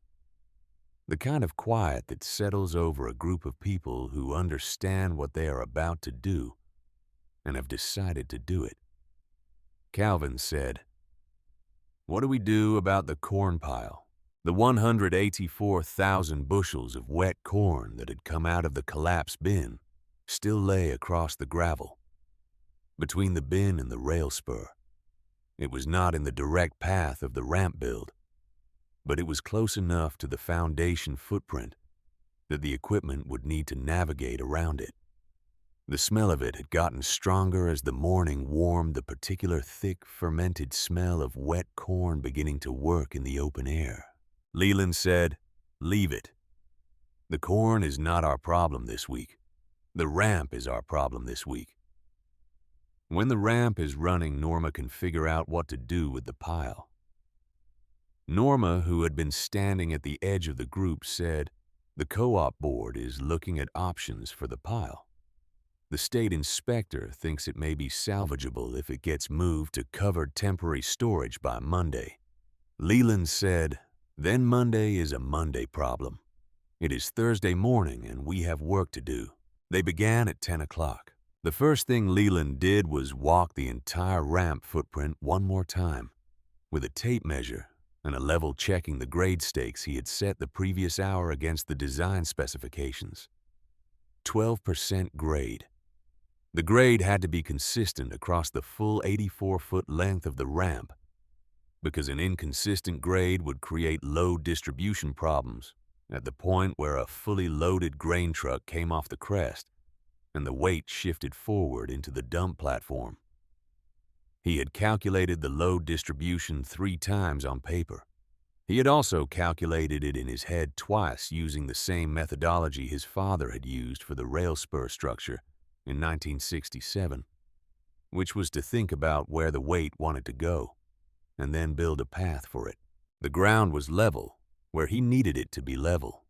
The kind of quiet that settles over a group of people who understand what they are about to do and have decided to do it. Calvin said, What do we do about the corn pile? The 184,000 bushels of wet corn that had come out of the collapsed bin still lay across the gravel, between the bin and the rail spur. It was not in the direct path of the ramp build, but it was close enough to the foundation footprint that the equipment would need to navigate around it. The smell of it had gotten stronger as the morning warmed the particular thick, fermented smell of wet corn beginning to work in the open air. Leland said, Leave it. The corn is not our problem this week. The ramp is our problem this week. When the ramp is running, Norma can figure out what to do with the pile. Norma, who had been standing at the edge of the group, said, The co-op board is looking at options for the pile. The state inspector thinks it may be salvageable if it gets moved to covered temporary storage by Monday. Leland said, Then Monday is a Monday problem. It is Thursday morning and we have work to do. They began at 10 o'clock. The first thing Leland did was walk the entire ramp footprint one more time, with a tape measure and a level checking the grade stakes he had set the previous hour against the design specifications. 12% grade. The grade had to be consistent across the full 84-foot length of the ramp, because an inconsistent grade would create load distribution problems at the point where a fully loaded grain truck came off the crest and the weight shifted forward into the dump platform. He had calculated the load distribution 3 times on paper. He had also calculated it in his head twice using the same methodology his father had used for the rail spur structure in 1967, which was to think about where the weight wanted to go and then build a path for it. The ground was level where he needed it to be level.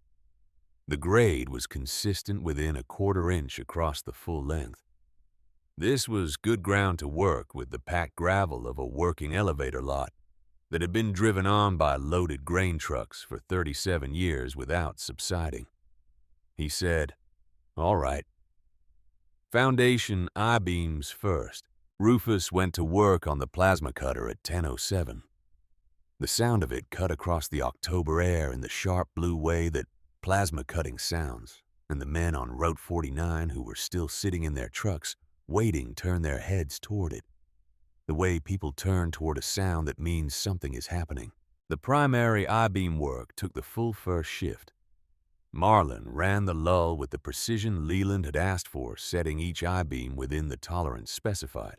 The grade was consistent within a quarter-inch across the full length. This was good ground to work with the packed gravel of a working elevator lot that had been driven on by loaded grain trucks for 37 years without subsiding. He said, "All right. Foundation I-beams first." Rufus went to work on the plasma cutter at 10:07. The sound of it cut across the October air in the sharp blue way that plasma cutting sounds, and the men on Route 49 who were still sitting in their trucks, waiting, turned their heads toward it, the way people turn toward a sound that means something is happening. The primary I-beam work took the full first shift. Marlin ran the lull with the precision Leland had asked for, setting each I-beam within the tolerance specified,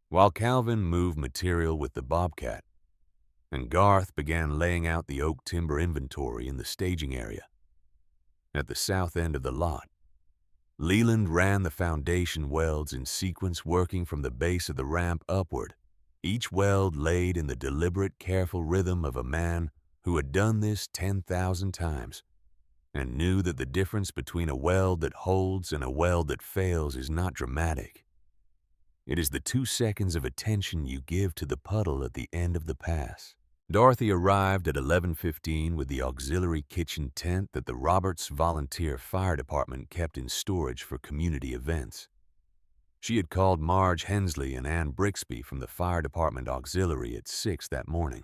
while Calvin moved material with the Bobcat, and Garth began laying out the oak timber inventory in the staging area. At the south end of the lot, Leland ran the foundation welds in sequence, working from the base of the ramp upward, each weld laid in the deliberate, careful rhythm of a man who had done this 10,000 times and knew that the difference between a weld that holds and a weld that fails is not dramatic. It is the 2 seconds of attention you give to the puddle at the end of the pass. Dorothy arrived at 11:15 with the auxiliary kitchen tent that the Roberts Volunteer Fire Department kept in storage for community events. She had called Marge Hensley and Ann Brixby from the Fire Department Auxiliary at 6 that morning,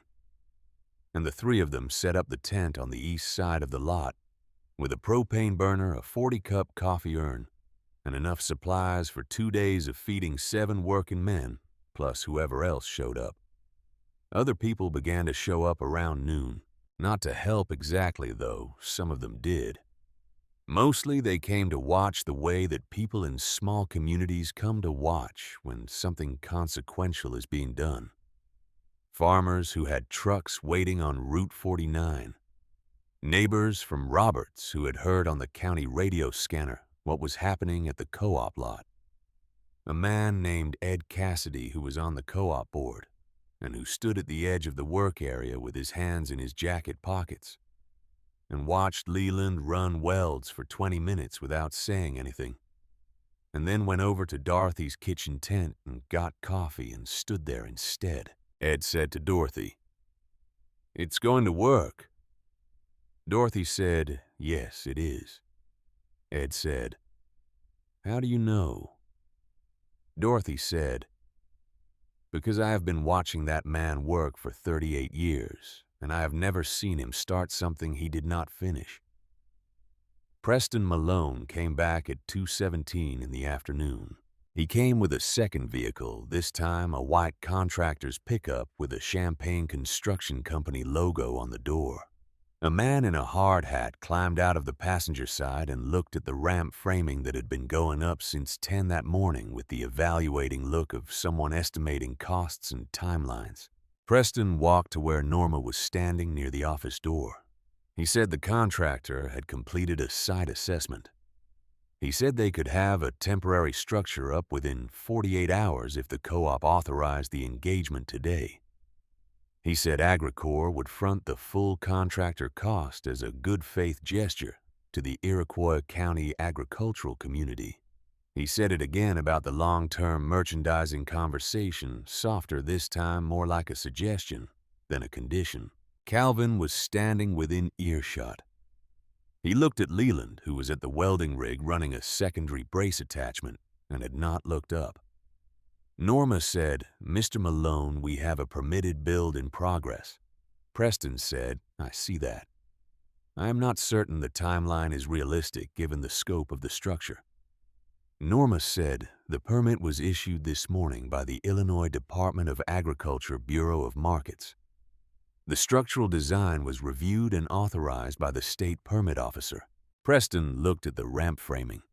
and the three of them set up the tent on the east side of the lot with a propane burner, a 40-cup coffee urn, and enough supplies for 2 days of feeding 7 working men, plus whoever else showed up. Other people began to show up around noon. Not to help exactly, though, some of them did. Mostly they came to watch the way that people in small communities come to watch when something consequential is being done. Farmers who had trucks waiting on Route 49. Neighbors from Roberts who had heard on the county radio scanner what was happening at the co-op lot. A man named Ed Cassidy who was on the co-op board and who stood at the edge of the work area with his hands in his jacket pockets and watched Leland run welds for 20 minutes without saying anything, and then went over to Dorothy's kitchen tent and got coffee and stood there instead. Ed said to Dorothy, "It's going to work." Dorothy said, "Yes, it is." Ed said, "How do you know?" Dorothy said, "Because I have been watching that man work for 38 years, and I have never seen him start something he did not finish." Preston Malone came back at 2:17 in the afternoon. He came with a second vehicle, this time a white contractor's pickup with a Champagne Construction Company logo on the door. A man in a hard hat climbed out of the passenger side and looked at the ramp framing that had been going up since 10 that morning with the evaluating look of someone estimating costs and timelines. Preston walked to where Norma was standing near the office door. He said the contractor had completed a site assessment. He said they could have a temporary structure up within 48 hours if the co-op authorized the engagement today. He said Agricor would front the full contractor cost as a good faith gesture to the Iroquois County agricultural community. He said it again about the long-term merchandising conversation, softer this time, more like a suggestion than a condition. Calvin was standing within earshot. He looked at Leland, who was at the welding rig running a secondary brace attachment, and had not looked up. Norma said, "Mr. Malone, we have a permitted build in progress." Preston said, "I see that. I am not certain the timeline is realistic given the scope of the structure." Norma said, "The permit was issued this morning by the Illinois Department of Agriculture Bureau of Markets. The structural design was reviewed and authorized by the state permit officer." Preston looked at the ramp framing.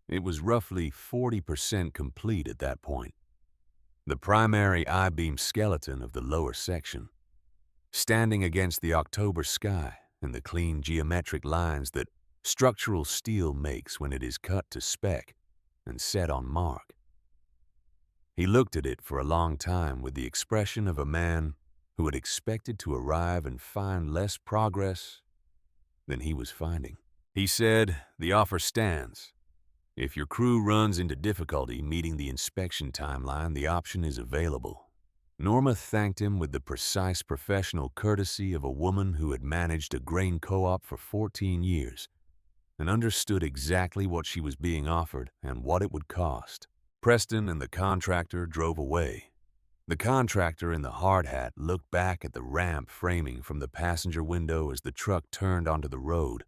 It was roughly 40% complete at that point. The primary I-beam skeleton of the lower section, standing against the October sky and the clean geometric lines that structural steel makes when it is cut to spec and set on mark. He looked at it for a long time with the expression of a man who had expected to arrive and find less progress than he was finding. He said, "The offer stands. If your crew runs into difficulty meeting the inspection timeline, the option is available." Norma thanked him with the precise professional courtesy of a woman who had managed a grain co-op for 14 years and understood exactly what she was being offered and what it would cost. Preston and the contractor drove away. The contractor in the hard hat looked back at the ramp framing from the passenger window as the truck turned onto the road,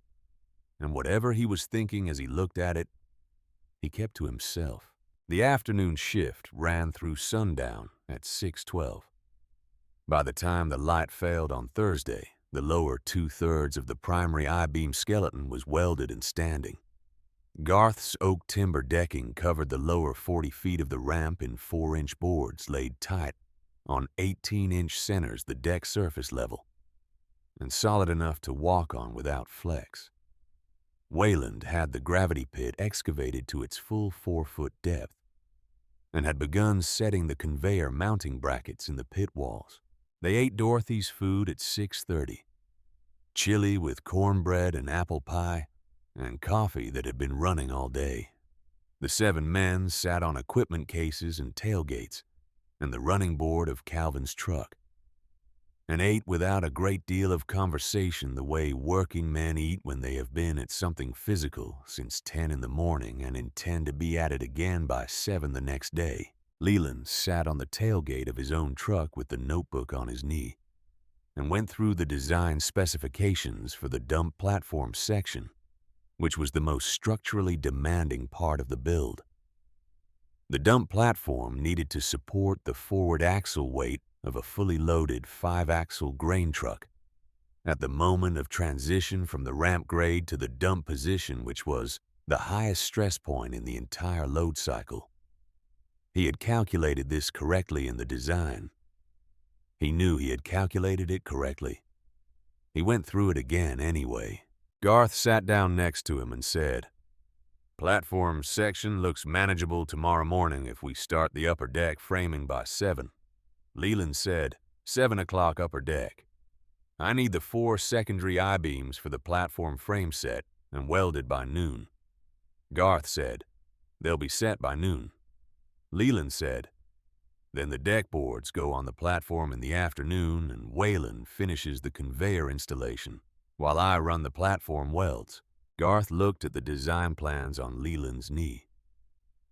and whatever he was thinking as he looked at it, he kept to himself. The afternoon shift ran through sundown at 6:12. By the time the light failed on Thursday, the lower two-thirds of the primary I-beam skeleton was welded and standing. Garth's oak timber decking covered the lower 40 feet of the ramp in 4-inch boards laid tight on 18-inch centers the deck surface level, and solid enough to walk on without flex. Wayland had the gravity pit excavated to its full 4-foot depth and had begun setting the conveyor mounting brackets in the pit walls. They ate Dorothy's food at 6:30, chili with cornbread and apple pie, and coffee that had been running all day. The 7 men sat on equipment cases and tailgates and the running board of Calvin's truck, and ate without a great deal of conversation the way working men eat when they have been at something physical since 10 in the morning and intend to be at it again by 7 the next day. Leland sat on the tailgate of his own truck with the notebook on his knee and went through the design specifications for the dump platform section, which was the most structurally demanding part of the build. The dump platform needed to support the forward axle weight of a fully loaded 5-axle grain truck at the moment of transition from the ramp grade to the dump position, which was the highest stress point in the entire load cycle. He had calculated this correctly in the design. He knew he had calculated it correctly. He went through it again anyway. Garth sat down next to him and said, "Platform section looks manageable tomorrow morning if we start the upper deck framing by 7. Leland said, 7 o'clock upper deck. I need the 4 secondary I-beams for the platform frame set and welded by noon. Garth said, they'll be set by noon. Leland said, then the deck boards go on the platform in the afternoon and Wayland finishes the conveyor installation while I run the platform welds." Garth looked at the design plans on Leland's knee.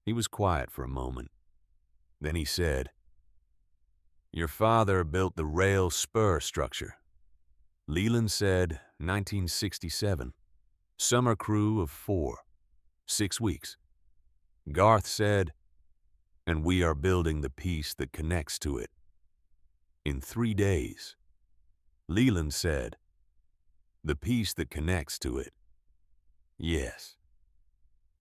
He was quiet for a moment. Then he said, "Your father built the rail spur structure." Leland said, 1967. Summer crew of 4. 6 weeks. Garth said, "And we are building the piece that connects to it in 3 days." Leland said, "The piece that connects to it." "Yes."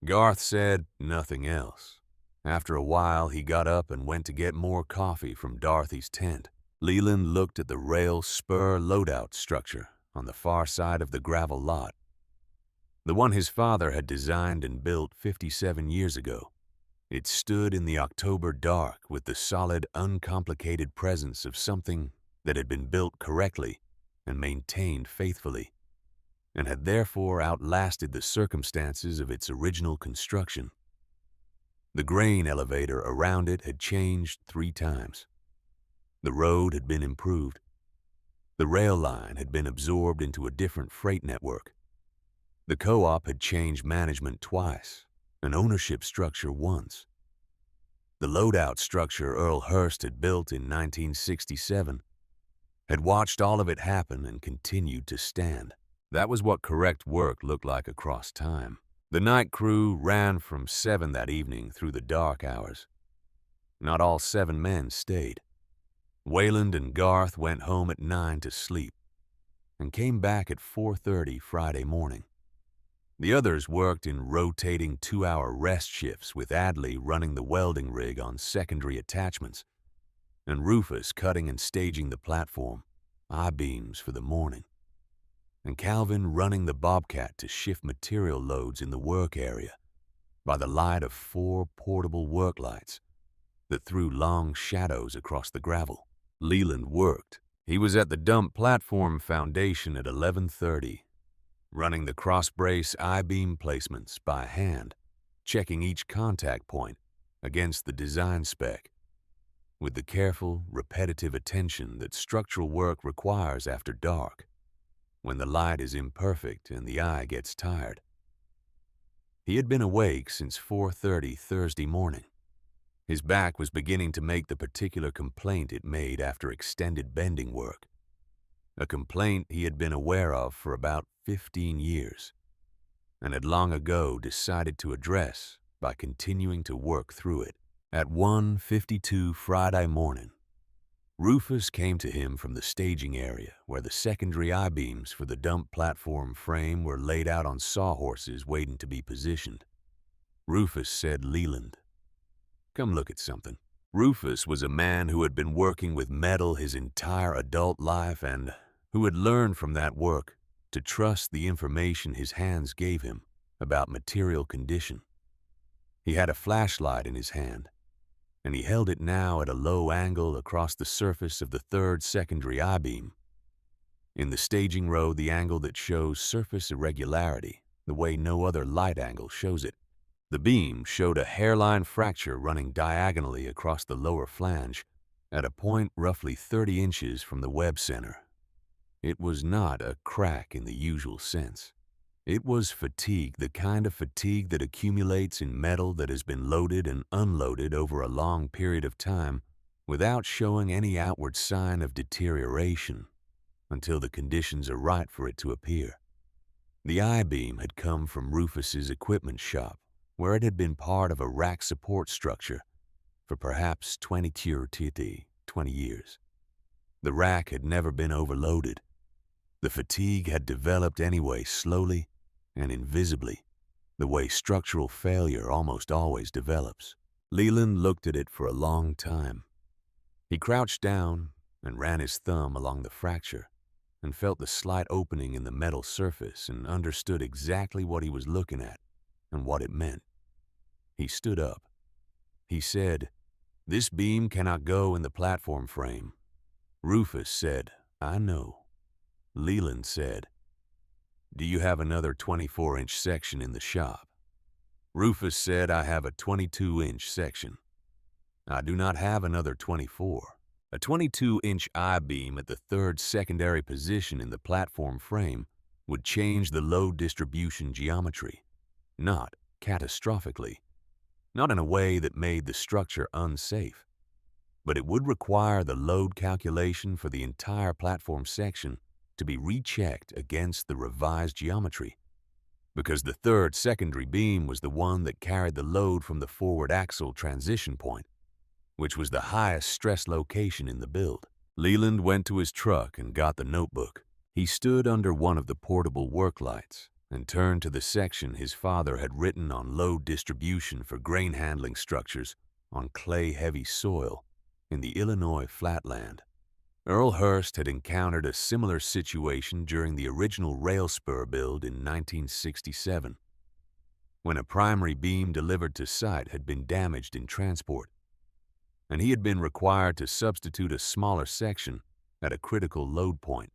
Garth said nothing else. After a while, he got up and went to get more coffee from Dorothy's tent. Leland looked at the rail spur loadout structure on the far side of the gravel lot, the one his father had designed and built 57 years ago. It stood in the October dark with the solid, uncomplicated presence of something that had been built correctly and maintained faithfully, and had therefore outlasted the circumstances of its original construction. The grain elevator around it had changed 3 times. The road had been improved. The rail line had been absorbed into a different freight network. The co-op had changed management twice, an ownership structure once. The loadout structure Earl Hurst had built in 1967 had watched all of it happen and continued to stand. That was what correct work looked like across time. The night crew ran from 7 that evening through the dark hours. Not all 7 men stayed. Wayland and Garth went home at 9 to sleep and came back at 4:30 Friday morning. The others worked in rotating 2-hour rest shifts with Adley running the welding rig on secondary attachments and Rufus cutting and staging the platform, I-beams for the morning, and Calvin running the Bobcat to shift material loads in the work area by the light of 4 portable work lights that threw long shadows across the gravel. Leland worked. He was at the dump platform foundation at 11:30, running the cross-brace I-beam placements by hand, checking each contact point against the design spec, with the careful, repetitive attention that structural work requires after dark, when the light is imperfect and the eye gets tired. He had been awake since 4:30 Thursday morning. His back was beginning to make the particular complaint it made after extended bending work, a complaint he had been aware of for about 15 years, and had long ago decided to address by continuing to work through it. At 1:52 Friday morning, Rufus came to him from the staging area where the secondary I-beams for the dump platform frame were laid out on sawhorses waiting to be positioned. Rufus said, "Leland, come look at something." Rufus was a man who had been working with metal his entire adult life and who had learned from that work to trust the information his hands gave him about material condition. He had a flashlight in his hand, and he held it now at a low angle across the surface of the third secondary I-beam. In the staging row, the angle that shows surface irregularity, the way no other light angle shows it. The beam showed a hairline fracture running diagonally across the lower flange at a point roughly 30 inches from the web center. It was not a crack in the usual sense. It was fatigue, the kind of fatigue that accumulates in metal that has been loaded and unloaded over a long period of time without showing any outward sign of deterioration until the conditions are right for it to appear. The I-beam had come from Rufus's equipment shop, where it had been part of a rack support structure for perhaps 20 years. The rack had never been overloaded. The fatigue had developed anyway, slowly and invisibly, the way structural failure almost always develops. Leland looked at it for a long time. He crouched down and ran his thumb along the fracture and felt the slight opening in the metal surface and understood exactly what he was looking at and what it meant. He stood up. He said, "This beam cannot go in the platform frame." Rufus said, "I know." Leland said, "Do you have another 24-inch section in the shop?" Rufus said, "I have a 22-inch section. I do not have another 24. A 22-inch I-beam at the third secondary position in the platform frame would change the load distribution geometry, not catastrophically, not in a way that made the structure unsafe, but it would require the load calculation for the entire platform section to be rechecked against the revised geometry, because the third secondary beam was the one that carried the load from the forward axle transition point, which was the highest stress location in the build. Leland went to his truck and got the notebook. He stood under one of the portable work lights and turned to the section his father had written on load distribution for grain handling structures on clay-heavy soil in the Illinois flatland. Earl Hurst had encountered a similar situation during the original rail spur build in 1967, when a primary beam delivered to site had been damaged in transport, and he had been required to substitute a smaller section at a critical load point.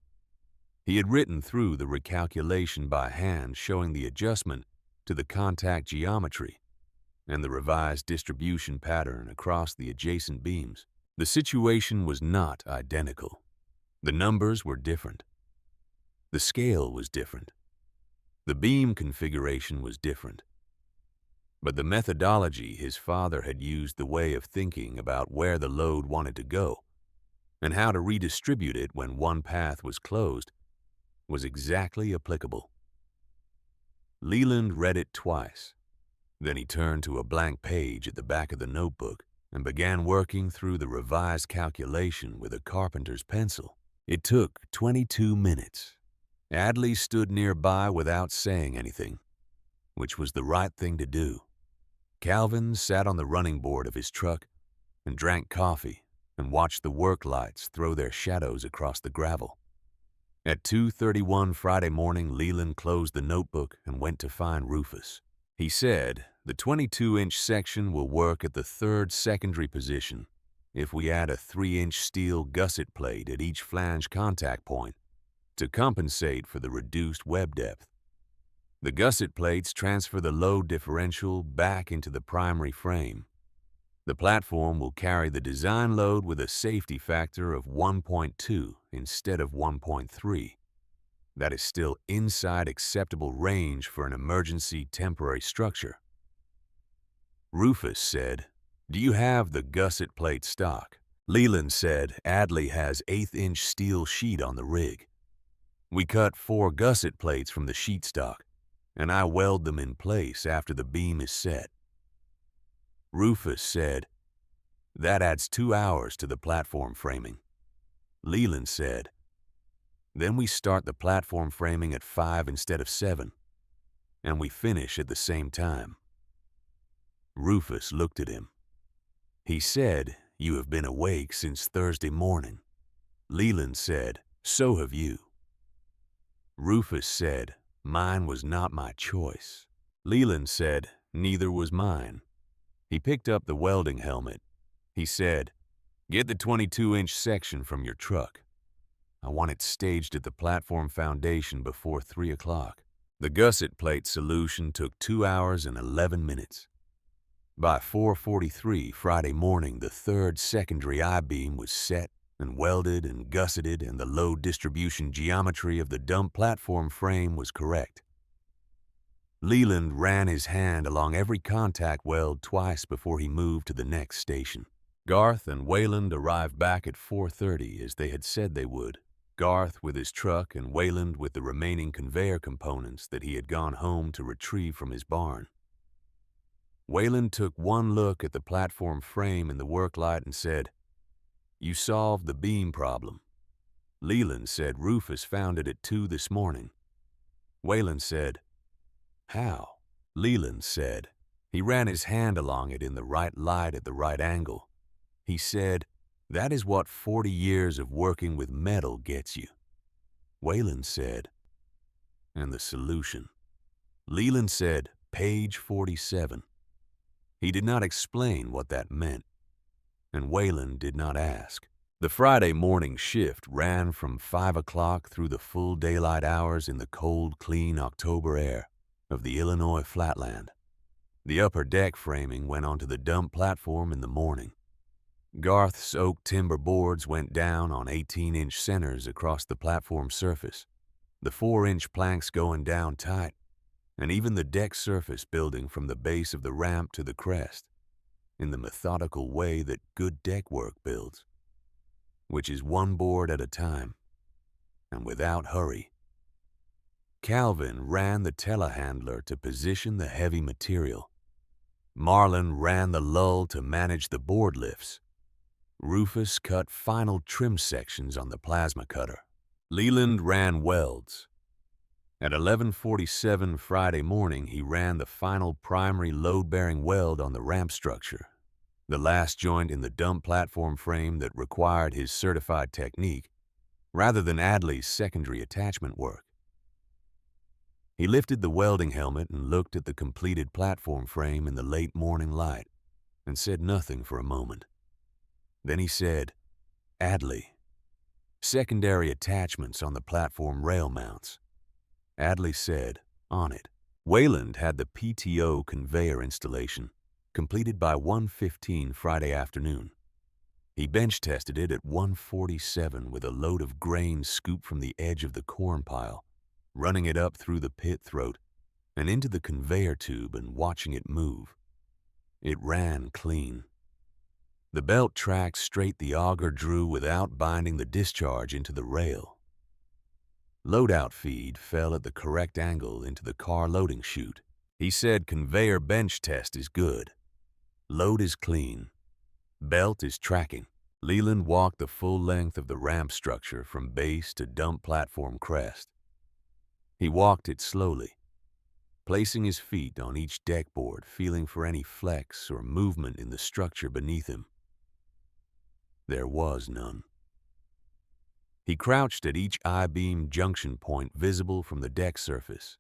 He had written through the recalculation by hand showing the adjustment to the contact geometry and the revised distribution pattern across the adjacent beams. The situation was not identical. The numbers were different. The scale was different. The beam configuration was different. But the methodology his father had used, the way of thinking about where the load wanted to go and how to redistribute it when one path was closed, was exactly applicable. Leland read it twice. Then he turned to a blank page at the back of the notebook and began working through the revised calculation with a carpenter's pencil. It took 22 minutes. Adley stood nearby without saying anything, which was the right thing to do. Calvin sat on the running board of his truck and drank coffee and watched the work lights throw their shadows across the gravel. At 2:31 Friday morning, Leland closed the notebook and went to find Rufus. He said, "The 22-inch section will work at the third secondary position if we add a 3-inch steel gusset plate at each flange contact point to compensate for the reduced web depth. The gusset plates transfer the load differential back into the primary frame. The platform will carry the design load with a safety factor of 1.2 instead of 1.3. that is still inside acceptable range for an emergency temporary structure. Rufus said, "Do you have the gusset plate stock?" Leland said, "Adley has 1/8-inch steel sheet on the rig. We cut 4 gusset plates from the sheet stock, and I weld them in place after the beam is set." Rufus said, "That adds 2 hours to the platform framing." Leland said, "Then we start the platform framing at 5 instead of 7, and we finish at the same time." Rufus looked at him. He said, "You have been awake since Thursday morning." Leland said, "So have you." Rufus said, "Mine was not my choice." Leland said, "Neither was mine." He picked up the welding helmet. He said, "Get the 22-inch section from your truck. I want it staged at the platform foundation before 3 o'clock." The gusset plate solution took 2 hours and 11 minutes. By 4:43 Friday morning, the 3rd secondary I-beam was set and welded and gusseted, and the load distribution geometry of the dump platform frame was correct. Leland ran his hand along every contact weld twice before he moved to the next station. Garth and Wayland arrived back at 4:30 as they had said they would, Garth with his truck and Wayland with the remaining conveyor components that he had gone home to retrieve from his barn. Wayland took one look at the platform frame in the work light and said, "You solved the beam problem." Leland said Rufus found it at 2 this morning. Wayland said, "How?" Leland said, "He ran his hand along it in the right light at the right angle. He said, 'That is what 40 years of working with metal gets you.'" Wayland said, "And the solution?" Leland said, "Page 47. He did not explain what that meant, and Wayland did not ask. The Friday morning shift ran from 5 o'clock through the full daylight hours in the cold, clean October air of the Illinois flatland. The upper deck framing went onto the dump platform in the morning. Garth's oak timber boards went down on 18-inch centers across the platform surface, the 4-inch planks going down tight, and even the deck surface building from the base of the ramp to the crest, in the methodical way that good deck work builds, which is one board at a time, and without hurry. Calvin ran the telehandler to position the heavy material. Marlin ran the lull to manage the board lifts. Rufus cut final trim sections on the plasma cutter. Leland ran welds. At 11:47 Friday morning, he ran the final primary load-bearing weld on the ramp structure, the last joint in the dump platform frame that required his certified technique, rather than Adley's secondary attachment work. He lifted the welding helmet and looked at the completed platform frame in the late morning light, and said nothing for a moment. Then he said, "Adley, secondary attachments on the platform rail mounts." Adley said, "On it." Wayland had the PTO conveyor installation, completed by 1:15 Friday afternoon. He bench tested it at 1:47 with a load of grain scooped from the edge of the corn pile, running it up through the pit throat and into the conveyor tube and watching it move. It ran clean. The belt tracked straight the auger drew without binding the discharge into the rail. Loadout feed fell at the correct angle into the car loading chute. He said conveyor bench test is good. Load is clean. Belt is tracking. Leland walked the full length of the ramp structure from base to dump platform crest. He walked it slowly, placing his feet on each deck board, feeling for any flex or movement in the structure beneath him. There was none. He crouched at each I-beam junction point visible from the deck surface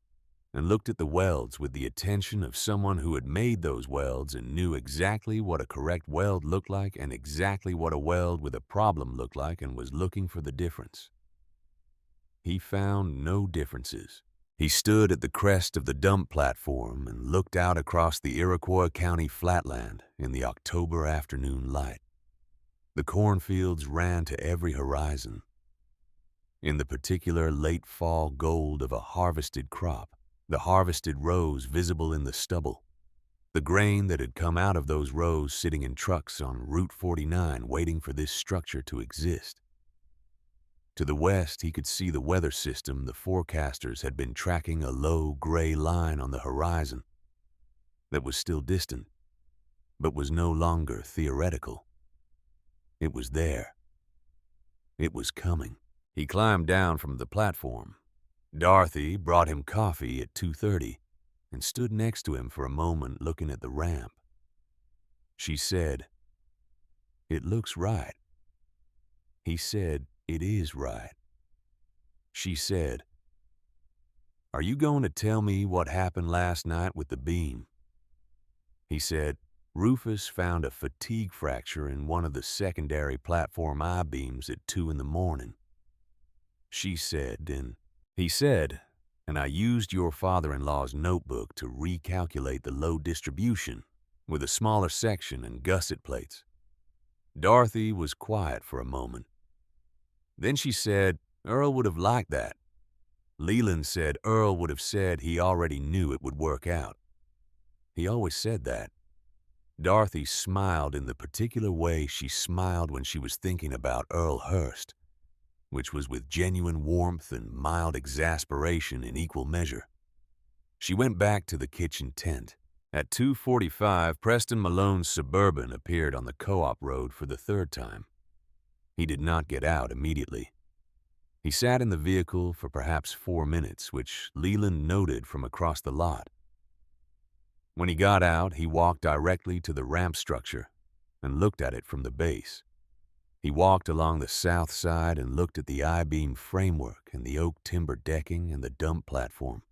and looked at the welds with the attention of someone who had made those welds and knew exactly what a correct weld looked like and exactly what a weld with a problem looked like and was looking for the difference. He found no differences. He stood at the crest of the dump platform and looked out across the Iroquois County flatland in the October afternoon light. The cornfields ran to every horizon. in the particular late fall gold of a harvested crop, the harvested rows visible in the stubble, the grain that had come out of those rows sitting in trucks on Route 49 waiting for this structure to exist. To the west, he could see the weather system the forecasters had been tracking, a low gray line on the horizon that was still distant, but was no longer theoretical. It was there. It was coming. He climbed down from the platform. Dorothy brought him coffee at 2:30 and stood next to him for a moment looking at the ramp. She said, "It looks right." He said, "It is right." She said, "Are you going to tell me what happened last night with the beam?" He said, "Rufus found a fatigue fracture in one of the secondary platform I-beams at 2 in the morning." She said, he said, "And I used your father-in-law's notebook to recalculate the load distribution with a smaller section and gusset plates." Dorothy was quiet for a moment. Then she said, "Earl would have liked that." Leland said Earl would have said he already knew it would work out. He always said that. Dorothy smiled in the particular way she smiled when she was thinking about Earl Hurst, which was with genuine warmth and mild exasperation in equal measure. She went back to the kitchen tent. At 2:45, Preston Malone's Suburban appeared on the Co-op road for the third time. He did not get out immediately. He sat in the vehicle for perhaps 4 minutes, which Leland noted from across the lot. When he got out, he walked directly to the ramp structure and looked at it from the base. He walked along the south side and looked at the I-beam framework and the oak timber decking and the dump platform.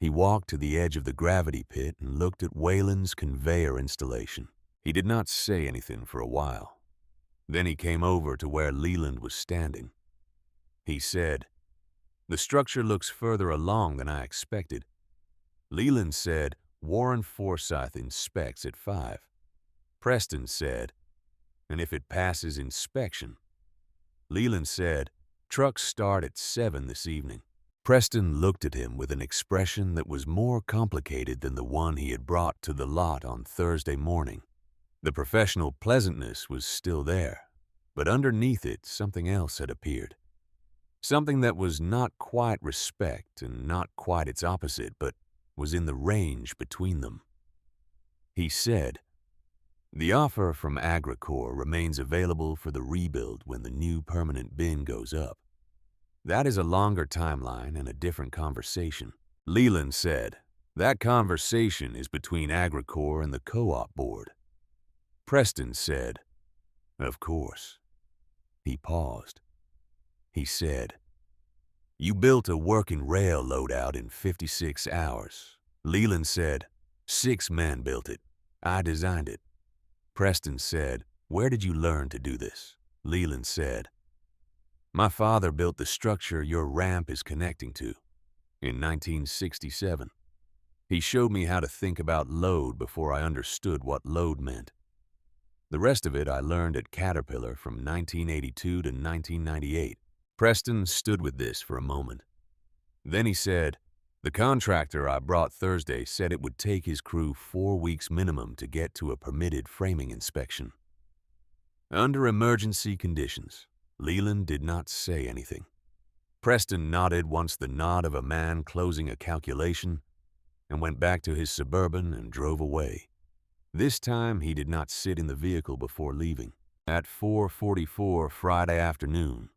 He walked to the edge of the gravity pit and looked at Wayland's conveyor installation. He did not say anything for a while. Then he came over to where Leland was standing. He said, "The structure looks further along than I expected." Leland said, "Warren Forsyth inspects at 5. Preston said, "And if it passes inspection?" Leland said, "Trucks start at 7 this evening." Preston looked at him with an expression that was more complicated than the one he had brought to the lot on Thursday morning. The professional pleasantness was still there, but underneath it something else had appeared. Something that was not quite respect and not quite its opposite, but was in the range between them. He said, "The offer from AgriCorps remains available for the rebuild when the new permanent bin goes up. That is a longer timeline and a different conversation." Leland said, "That conversation is between AgriCorps and the Co-op board." Preston said, "Of course." He paused. He said, "You built a working rail loadout in 56 hours. Leland said, 6 men built it. I designed it." Preston said, "Where did you learn to do this?" Leland said, "My father built the structure your ramp is connecting to in 1967. He showed me how to think about load before I understood what load meant. The rest of it I learned at Caterpillar from 1982 to 1998. Preston stood with this for a moment. Then he said, "The contractor I brought Thursday said it would take his crew 4 weeks minimum to get to a permitted framing inspection." Under emergency conditions, Leland did not say anything. Preston nodded once the nod of a man closing a calculation and went back to his Suburban and drove away. This time he did not sit in the vehicle before leaving. At 4:44 Friday afternoon,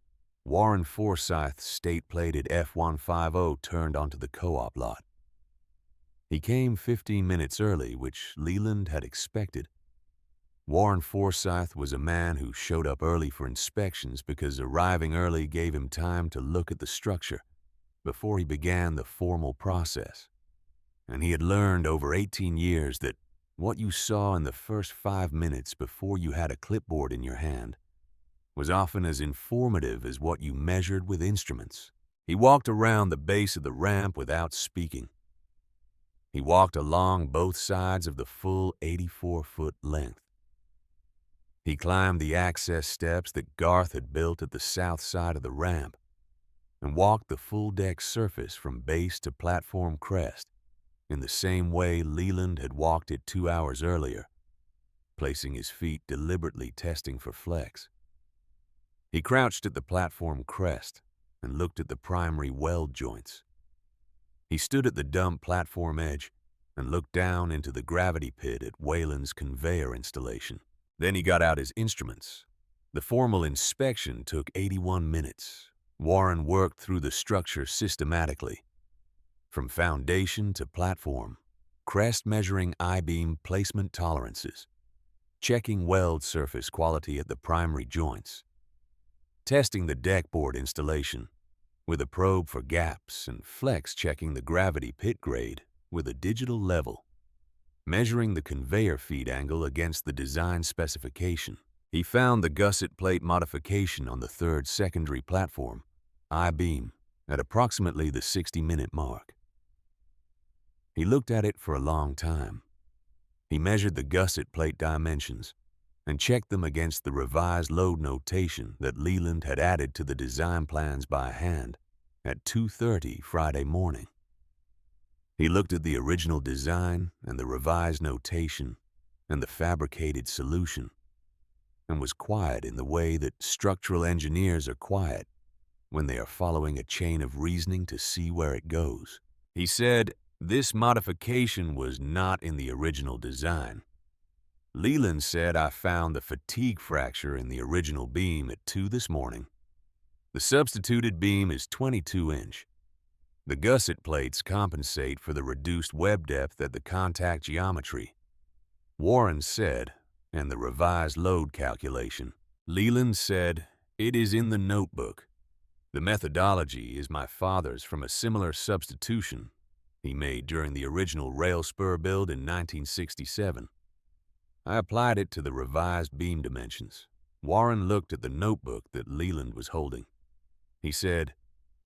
Warren Forsyth's state-plated F-150 turned onto the Co-op lot. He came 15 minutes early, which Leland had expected. Warren Forsyth was a man who showed up early for inspections because arriving early gave him time to look at the structure before he began the formal process. And he had learned over 18 years that what you saw in the first 5 minutes before you had a clipboard in your hand was often as informative as what you measured with instruments. He walked around the base of the ramp without speaking. He walked along both sides of the full 84-foot length. He climbed the access steps that Garth had built at the south side of the ramp. and walked the full deck surface from base to platform crest in the same way Leland had walked it 2 hours earlier, placing his feet deliberately testing for flex. He crouched at the platform crest and looked at the primary weld joints. He stood at the dump platform edge and looked down into the gravity pit at Wayland's conveyor installation. Then he got out his instruments. The formal inspection took 81 minutes. Warren worked through the structure systematically, from foundation to platform, crest measuring I-beam placement tolerances, checking weld surface quality at the primary joints, testing the deck board installation with a probe for gaps, and flex checking the gravity pit grade with a digital level, measuring the conveyor feed angle against the design specification. He found the gusset plate modification on the third secondary platform, I-beam, at approximately the 60-minute mark. He looked at it for a long time. He measured the gusset plate dimensions and checked them against the revised load notation that Leland had added to the design plans by hand at 2:30 Friday morning. He looked at the original design and the revised notation and the fabricated solution, and was quiet in the way that structural engineers are quiet when they are following a chain of reasoning to see where it goes. He said, "This modification was not in the original design. Leland said I found the fatigue fracture in the original beam at 2 this morning. The substituted beam is 22-inch. The gusset plates compensate for the reduced web depth at the contact geometry," Warren said, "and the revised load calculation." Leland said, "It is in the notebook. The methodology is my father's from a similar substitution he made during the original rail spur build in 1967. I applied it to the revised beam dimensions." Warren looked at the notebook that Leland was holding. He said,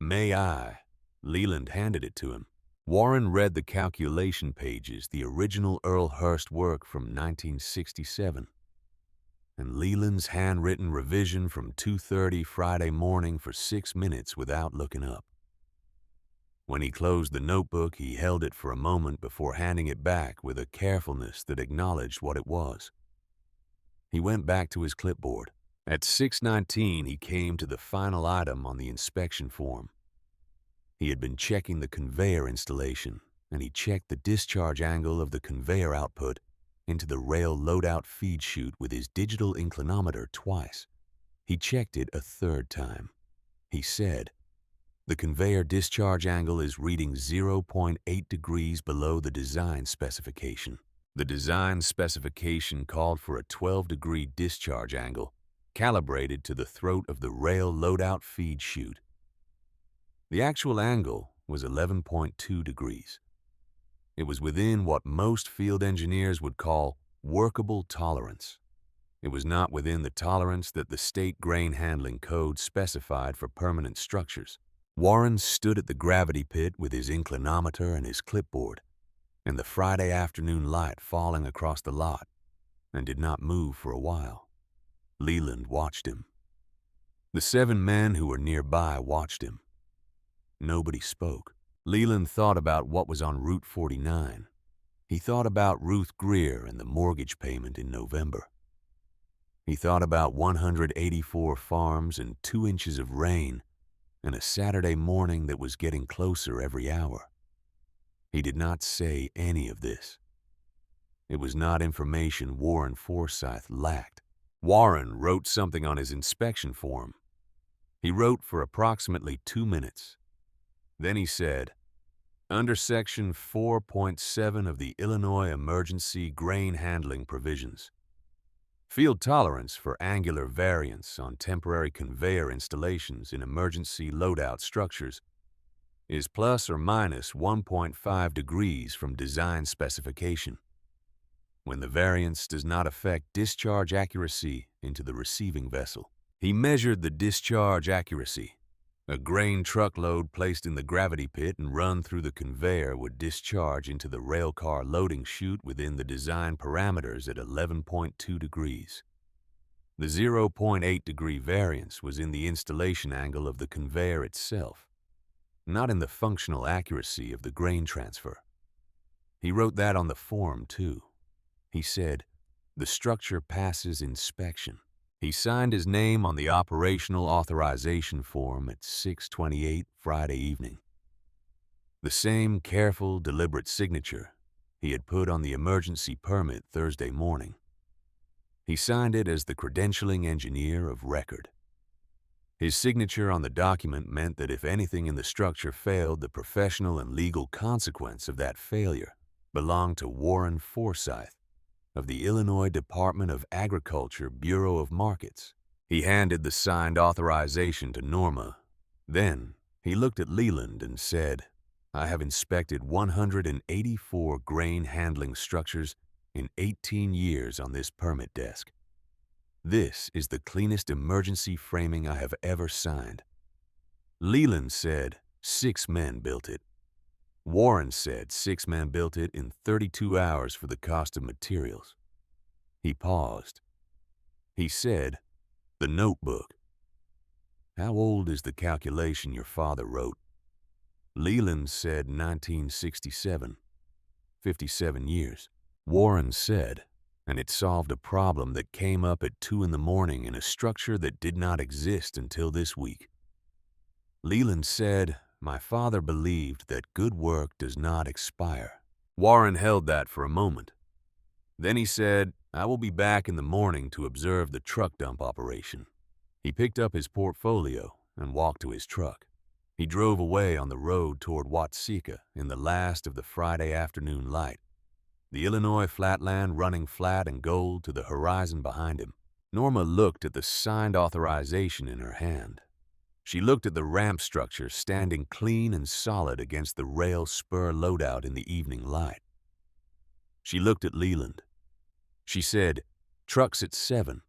"May I?" Leland handed it to him. Warren read the calculation pages, the original Earl Hurst work from 1967, and Leland's handwritten revision from 2:30 Friday morning for 6 minutes without looking up. When he closed the notebook, he held it for a moment before handing it back with a carefulness that acknowledged what it was. He went back to his clipboard. At 6:19, he came to the final item on the inspection form. He had been checking the conveyor installation, and he checked the discharge angle of the conveyor output into the rail loadout feed chute with his digital inclinometer twice. He checked it a third time. He said, "The conveyor discharge angle is reading 0.8 degrees below the design specification." The design specification called for a 12-degree discharge angle, calibrated to the throat of the rail loadout feed chute. The actual angle was 11.2 degrees. It was within what most field engineers would call workable tolerance. It was not within the tolerance that the state grain handling code specified for permanent structures. Warren stood at the gravity pit with his inclinometer and his clipboard, and the Friday afternoon light falling across the lot, and did not move for a while. Leland watched him. The 7 men who were nearby watched him. Nobody spoke. Leland thought about what was on Route 49. He thought about Ruth Greer and the mortgage payment in November. He thought about 184 farms and 2 inches of rain and a Saturday morning that was getting closer every hour. He did not say any of this. It was not information Warren Forsythe lacked. Warren wrote something on his inspection form. He wrote for approximately 2 minutes. Then he said, "Under Section 4.7 of the Illinois Emergency Grain Handling Provisions, field tolerance for angular variance on temporary conveyor installations in emergency loadout structures is plus or minus 1.5 degrees from design specification, when the variance does not affect discharge accuracy into the receiving vessel." He measured the discharge accuracy. A grain truckload placed in the gravity pit and run through the conveyor would discharge into the railcar loading chute within the design parameters at 11.2 degrees. The 0.8-degree variance was in the installation angle of the conveyor itself, not in the functional accuracy of the grain transfer. He wrote that on the form, too. He said, "The structure passes inspection." He signed his name on the operational authorization form at 6:28 Friday evening. The same careful, deliberate signature he had put on the emergency permit Thursday morning. He signed it as the credentialing engineer of record. His signature on the document meant that if anything in the structure failed, the professional and legal consequence of that failure belonged to Warren Forsyth of the Illinois Department of Agriculture Bureau of Markets. He handed the signed authorization to Norma. Then he looked at Leland and said, "I have inspected 184 grain handling structures in 18 years on this permit desk. This is the cleanest emergency framing I have ever signed." Leland said 6 men built it. Warren said 6 men built it in 32 hours for the cost of materials. He paused. He said, "The notebook. How old is the calculation your father wrote?" Leland said 1967, 57 years. Warren said, "And it solved a problem that came up at 2 in the morning in a structure that did not exist until this week." Leland said, "My father believed that good work does not expire." Warren held that for a moment. Then he said, "I will be back in the morning to observe the truck dump operation." He picked up his portfolio and walked to his truck. He drove away on the road toward Watseka in the last of the Friday afternoon light, the Illinois flatland running flat and gold to the horizon behind him. Norma looked at the signed authorization in her hand. She looked at the ramp structure standing clean and solid against the rail spur loadout in the evening light. She looked at Leland. She said, "Trucks at 7.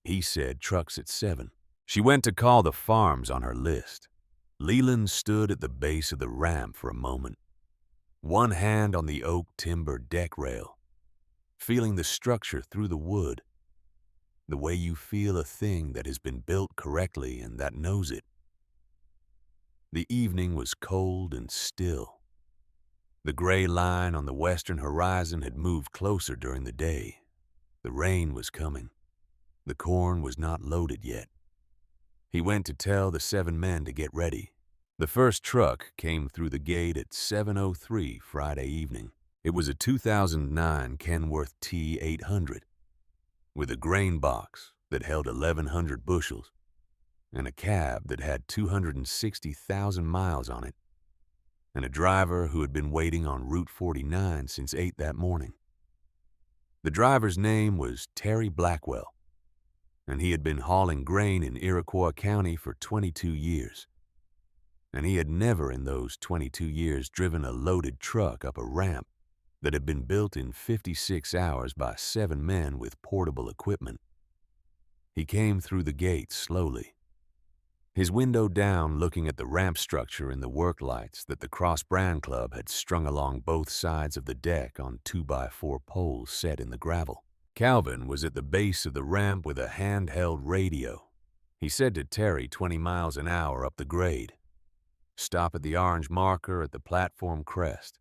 He said, "Trucks at 7. She went to call the farms on her list. Leland stood at the base of the ramp for a moment, one hand on the oak timber deck rail, feeling the structure through the wood, the way you feel a thing that has been built correctly and that knows it. The evening was cold and still. The gray line on the western horizon had moved closer during the day. The rain was coming. The corn was not loaded yet. He went to tell the 7 men to get ready. The first truck came through the gate at 7:03 Friday evening. It was a 2009 Kenworth T800 with a grain box that held 1,100 bushels and a cab that had 260,000 miles on it, and a driver who had been waiting on Route 49 since 8 that morning. The driver's name was Terry Blackwell, and he had been hauling grain in Iroquois County for 22 years. And he had never in those 22 years driven a loaded truck up a ramp that had been built in 56 hours by 7 men with portable equipment. He came through the gate slowly, his window down, looking at the ramp structure and the work lights that the Cross Brand Club had strung along both sides of the deck on 2x4 poles set in the gravel. Calvin was at the base of the ramp with a handheld radio. He said to Terry 20 miles an hour up the grade, "Stop at the orange marker at the platform crest.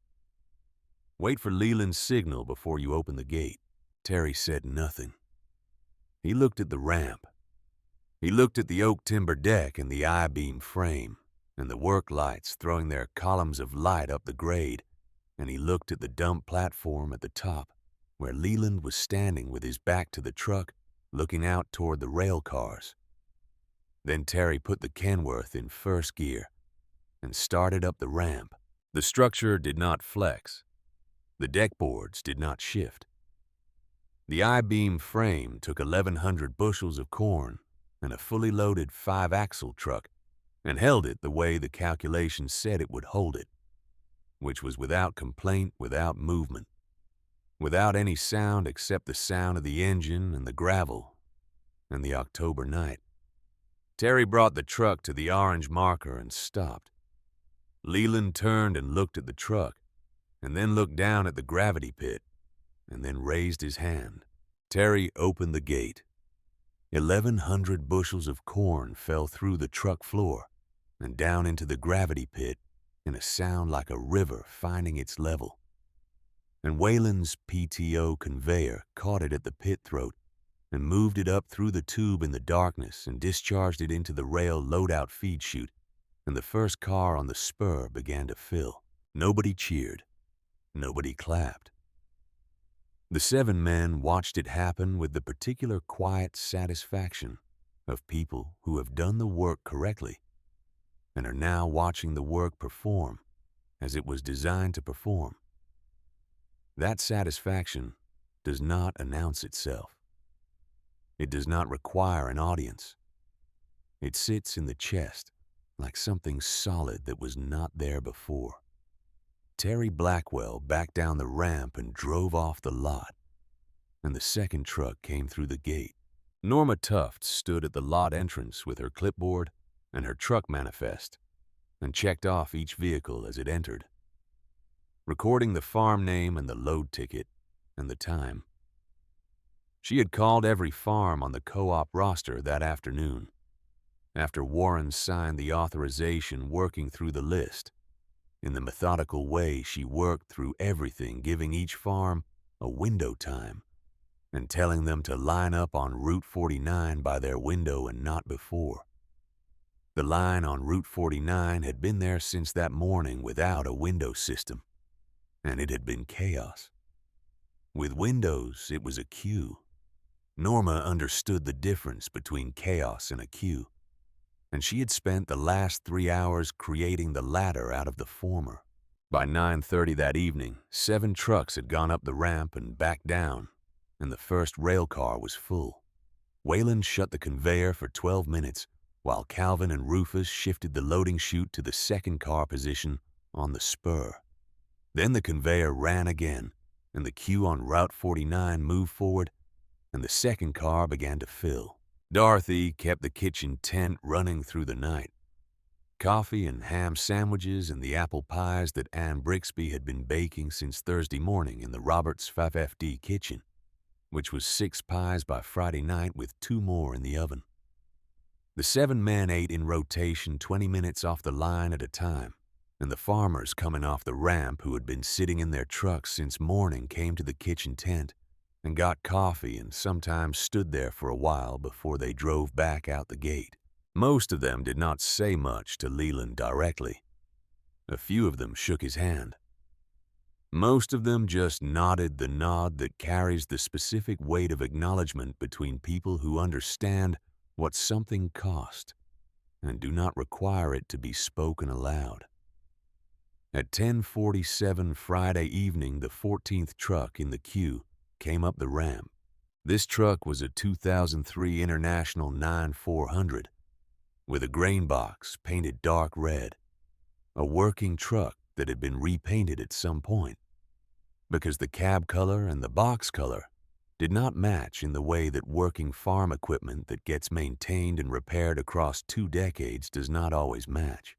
Wait for Leland's signal before you open the gate." Terry said nothing. He looked at the ramp. He looked at the oak timber deck and the I-beam frame and the work lights throwing their columns of light up the grade, and he looked at the dump platform at the top where Leland was standing with his back to the truck looking out toward the rail cars. Then Terry put the Kenworth in first gear and started up the ramp. The structure did not flex. The deck boards did not shift. The I-beam frame took 1,100 bushels of corn and a fully loaded 5-axle truck and held it the way the calculations said it would hold it, which was without complaint, without movement, without any sound except the sound of the engine and the gravel and the October night. Terry brought the truck to the orange marker and stopped. Leland turned and looked at the truck, and then looked down at the gravity pit, and then raised his hand. Terry opened the gate. 1,100 bushels of corn fell through the truck floor and down into the gravity pit in a sound like a river finding its level. And Wayland's PTO conveyor caught it at the pit throat and moved it up through the tube in the darkness and discharged it into the rail loadout feed chute, and the first car on the spur began to fill. Nobody cheered. Nobody clapped. The 7 men watched it happen with the particular quiet satisfaction of people who have done the work correctly and are now watching the work perform as it was designed to perform. That satisfaction does not announce itself. It does not require an audience. It sits in the chest like something solid that was not there before. Terry Blackwell backed down the ramp and drove off the lot, and the second truck came through the gate. Norma Tufts stood at the lot entrance with her clipboard and her truck manifest and checked off each vehicle as it entered, recording the farm name and the load ticket and the time. She had called every farm on the co-op roster that afternoon, after Warren signed the authorization, working through the list. In the methodical way she worked through everything, giving each farm a window time and telling them to line up on Route 49 by their window and not before. The line on Route 49 had been there since that morning without a window system, and it had been chaos. With windows, it was a queue. Norma understood the difference between chaos and a queue, and she had spent the last 3 hours creating the latter out of the former. By 9:30 that evening, 7 trucks had gone up the ramp and back down, and the first rail car was full. Wayland shut the conveyor for 12 minutes while Calvin and Rufus shifted the loading chute to the second car position on the spur. Then the conveyor ran again, and the queue on Route 49 moved forward, and the second car began to fill. Dorothy kept the kitchen tent running through the night. Coffee and ham sandwiches and the apple pies that Ann Brixby had been baking since Thursday morning in the Roberts 5FD kitchen, which was 6 pies by Friday night with 2 more in the oven. The 7 men ate in rotation 20 minutes off the line at a time, and the farmers coming off the ramp who had been sitting in their trucks since morning came to the kitchen tent and got coffee and sometimes stood there for a while before they drove back out the gate. Most of them did not say much to Leland directly. A few of them shook his hand. Most of them just nodded the nod that carries the specific weight of acknowledgement between people who understand what something cost and do not require it to be spoken aloud. At 10:47 Friday evening, the 14th truck in the queue came up the ramp. This truck was a 2003 International 9400 with a grain box painted dark red, a working truck that had been repainted at some point because the cab color and the box color did not match in the way that working farm equipment that gets maintained and repaired across 2 decades does not always match.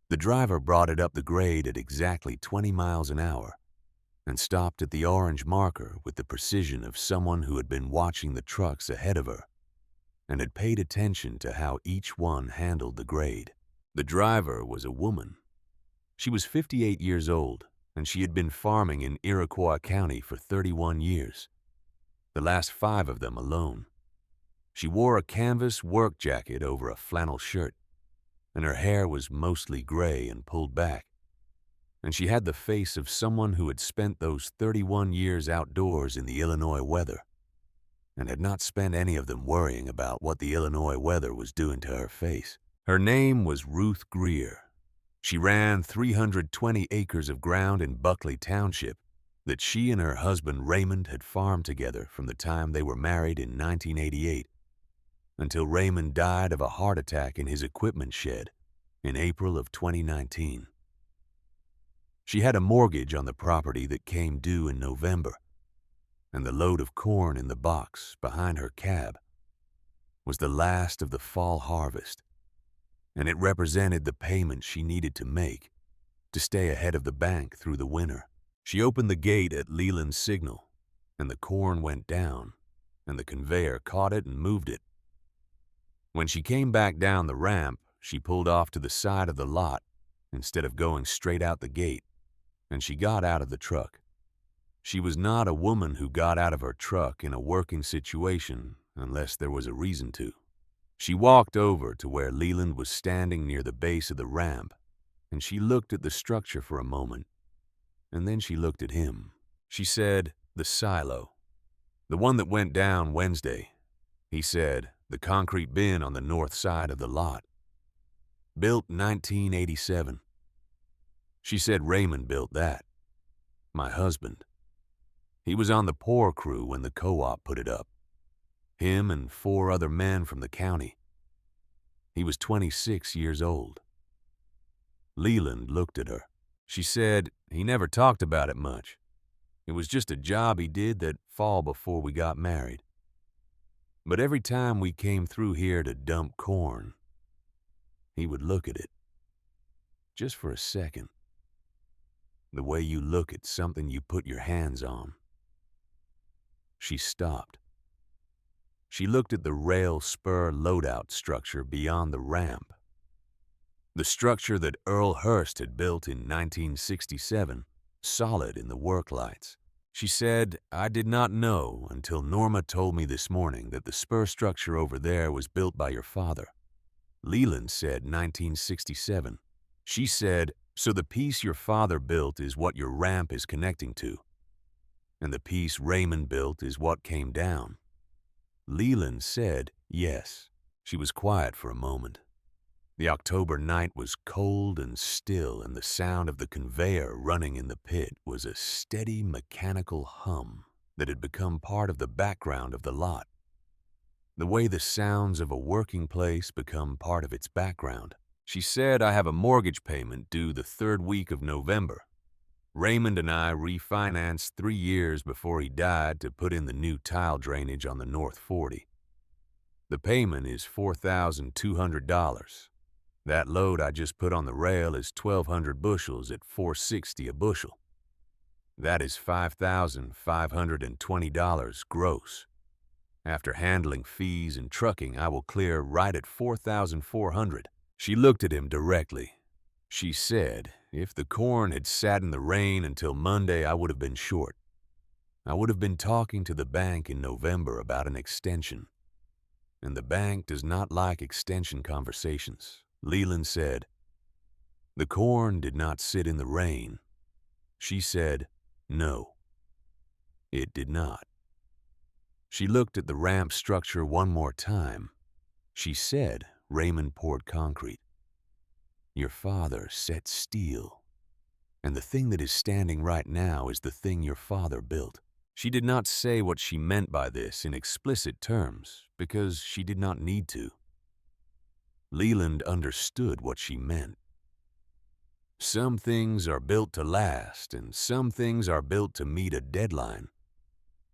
The driver brought it up the grade at exactly 20 miles an hour and stopped at the orange marker with the precision of someone who had been watching the trucks ahead of her and had paid attention to how each one handled the grade. The driver was a woman. She was 58 years old, and she had been farming in Iroquois County for 31 years, the last 5 of them alone. She wore a canvas work jacket over a flannel shirt, and her hair was mostly gray and pulled back, and she had the face of someone who had spent those 31 years outdoors in the Illinois weather and had not spent any of them worrying about what the Illinois weather was doing to her face. Her name was Ruth Greer. She ran 320 acres of ground in Buckley Township that she and her husband Raymond had farmed together from the time they were married in 1988 until Raymond died of a heart attack in his equipment shed in April of 2019. She had a mortgage on the property that came due in November, and the load of corn in the box behind her cab was the last of the fall harvest, and it represented the payment she needed to make to stay ahead of the bank through the winter. She opened the gate at Leland's signal, and the corn went down, and the conveyor caught it and moved it. When she came back down the ramp, she pulled off to the side of the lot instead of going straight out the gate, and she got out of the truck. She was not a woman who got out of her truck in a working situation unless there was a reason to. She walked over to where Leland was standing near the base of the ramp, and she looked at the structure for a moment, and then she looked at him. She said, "The silo. The one that went down Wednesday." He said, "The concrete bin on the north side of the lot. Built 1987. She said Raymond built that. My husband. He was on the pour crew when the co-op put it up. Him and 4 other men from the county. He was 26 years old." Leland looked at her. She said he never talked about it much. It was just a job he did that fall before we got married. But every time we came through here to dump corn, he would look at it. Just for a second. The way you look at something you put your hands on. She stopped. She looked at the rail spur loadout structure beyond the ramp. The structure that Earl Hurst had built in 1967, solid in the work lights. She said, "I did not know until Norma told me this morning that the spur structure over there was built by your father." Leland said 1967. She said, "So the piece your father built is what your ramp is connecting to, and the piece Raymond built is what came down." Leland said, "Yes." She was quiet for a moment. The October night was cold and still, and the sound of the conveyor running in the pit was a steady mechanical hum that had become part of the background of the lot. The way the sounds of a working place become part of its background. She said, "I have a mortgage payment due the 3rd week of November. Raymond and I refinanced 3 years before he died to put in the new tile drainage on the North 40. The payment is $4,200. That load I just put on the rail is 1,200 bushels at $4.60 a bushel. That is $5,520 gross. After handling fees and trucking, I will clear right at $4,400. She looked at him directly. She said, "If the corn had sat in the rain until Monday, I would have been short. I would have been talking to the bank in November about an extension. And the bank does not like extension conversations." Leland said, "The corn did not sit in the rain." She said, "No, it did not." She looked at the ramp structure one more time. She said, "Raymond poured concrete. Your father set steel. And the thing that is standing right now is the thing your father built." She did not say what she meant by this in explicit terms because she did not need to. Leland understood what she meant. Some things are built to last, and some things are built to meet a deadline.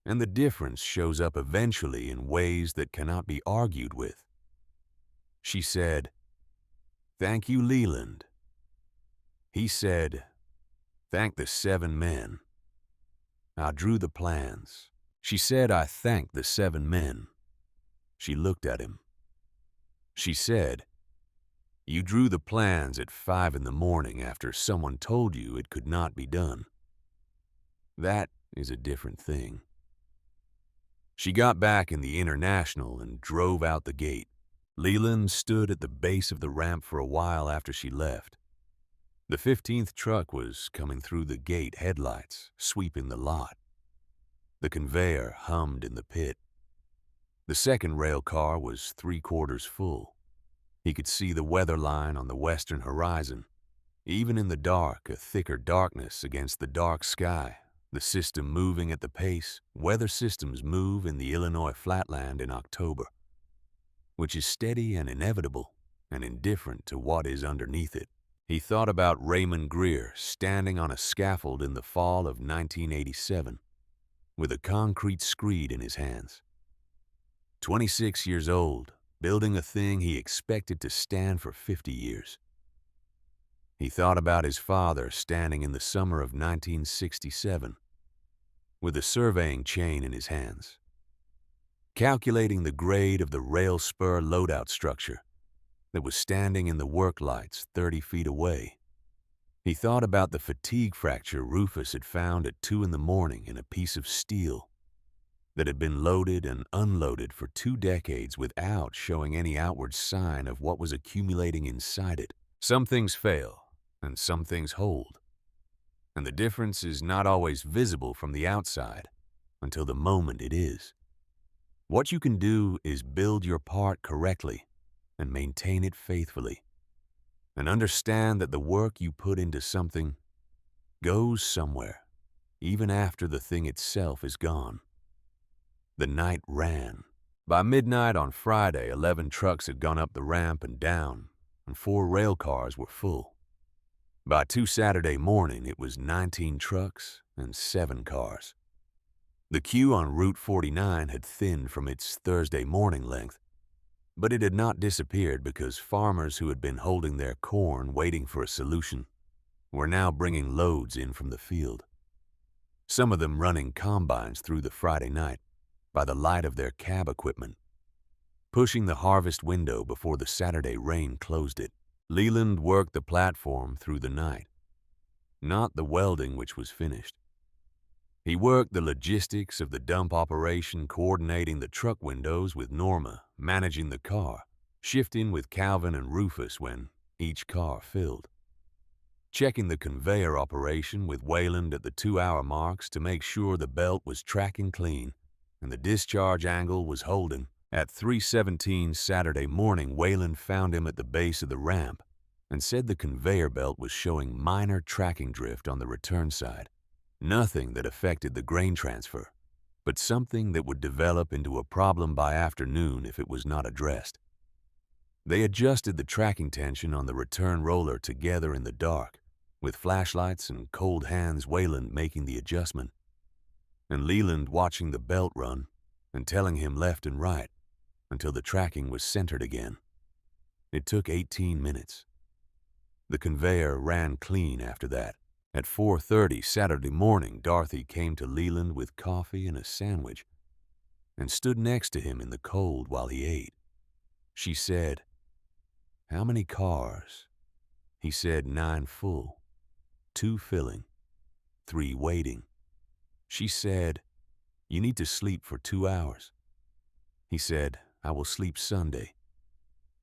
And the difference shows up eventually in ways that cannot be argued with. She said, "Thank you, Leland." He said, "Thank the 7 men. I drew the plans." She said, "I thanked the 7 men." She looked at him. She said, "You drew the plans at 5 in the morning after someone told you it could not be done. That is a different thing." She got back in the International and drove out the gate. Leland stood at the base of the ramp for a while after she left. The 15th truck was coming through the gate headlights, sweeping the lot. The conveyor hummed in the pit. The second rail car was 3/4 full. He could see the weather line on the western horizon. Even in the dark, a thicker darkness against the dark sky, the system moving at the pace weather systems move in the Illinois flatland in October, which is steady and inevitable and indifferent to what is underneath it. He thought about Raymond Greer standing on a scaffold in the fall of 1987 with a concrete screed in his hands. 26 years old, building a thing he expected to stand for 50 years. He thought about his father standing in the summer of 1967 with a surveying chain in his hands. calculating the grade of the rail spur loadout structure that was standing in the work lights 30 feet away. He thought about the fatigue fracture Rufus had found at 2 in the morning in a piece of steel that had been loaded and unloaded for 2 decades without showing any outward sign of what was accumulating inside it. Some things fail, and some things hold, and the difference is not always visible from the outside until the moment it is. What you can do is build your part correctly and maintain it faithfully, and understand that the work you put into something goes somewhere, even after the thing itself is gone. The night ran. By midnight on Friday, 11 trucks had gone up the ramp and down, and 4 rail cars were full. By 2 Saturday morning, it was 19 trucks and 7 cars. The queue on Route 49 had thinned from its Thursday morning length, but it had not disappeared because farmers who had been holding their corn waiting for a solution were now bringing loads in from the field. Some of them running combines through the Friday night by the light of their cab equipment, pushing the harvest window before the Saturday rain closed it. Leland worked the platform through the night, not the welding which was finished. He worked the logistics of the dump operation, coordinating the truck windows with Norma, managing the car, shifting with Calvin and Rufus when each car filled, checking the conveyor operation with Wayland at the 2-hour marks to make sure the belt was tracking clean and the discharge angle was holding. At 3:17 Saturday morning, Wayland found him at the base of the ramp and said the conveyor belt was showing minor tracking drift on the return side. Nothing that affected the grain transfer, but something that would develop into a problem by afternoon if it was not addressed. They adjusted the tracking tension on the return roller together in the dark, with flashlights and cold hands, Wayland making the adjustment, and Leland watching the belt run and telling him left and right until the tracking was centered again. It took 18 minutes. The conveyor ran clean after that. At 4:30 Saturday morning, Dorothy came to Leland with coffee and a sandwich and stood next to him in the cold while he ate. She said, "How many cars?" He said, 9 full, 2 filling, 3 waiting. She said, "You need to sleep for 2 hours." He said, "I will sleep Sunday."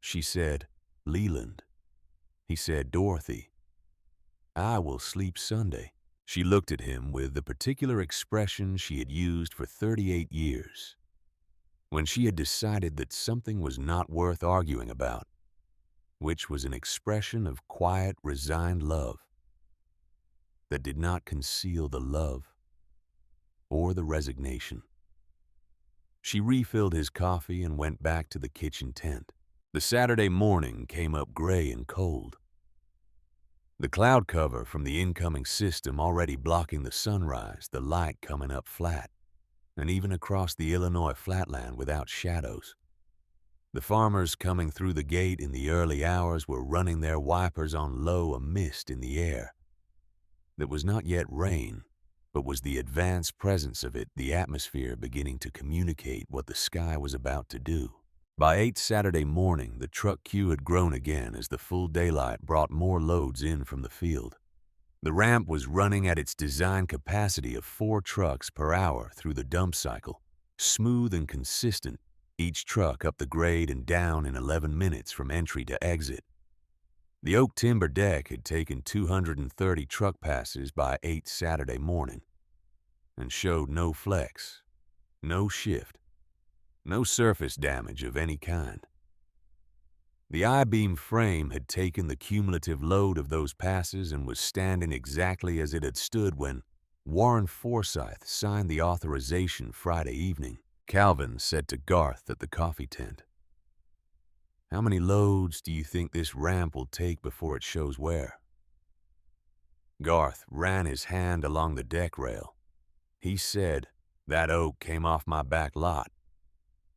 She said, "Leland." He said, "Dorothy, I will sleep Sunday." She looked at him with the particular expression she had used for 38 years, when she had decided that something was not worth arguing about, which was an expression of quiet, resigned love that did not conceal the love or the resignation. She refilled his coffee and went back to the kitchen tent. The Saturday morning came up gray and cold. The cloud cover from the incoming system already blocking the sunrise, the light coming up flat, and even across the Illinois flatland without shadows. The farmers coming through the gate in the early hours were running their wipers on low, a mist in the air that was not yet rain, but was the advanced presence of it, the atmosphere beginning to communicate what the sky was about to do. By 8 Saturday morning, the truck queue had grown again as the full daylight brought more loads in from the field. The ramp was running at its design capacity of 4 trucks per hour through the dump cycle, smooth and consistent, each truck up the grade and down in 11 minutes from entry to exit. The oak timber deck had taken 230 truck passes by 8 Saturday morning and showed no flex, no shift, no surface damage of any kind. The I-beam frame had taken the cumulative load of those passes and was standing exactly as it had stood when Warren Forsythe signed the authorization Friday evening. Calvin said to Garth at the coffee tent, "How many loads do you think this ramp will take before it shows wear?" Garth ran his hand along the deck rail. He said, "That oak came off my back lot.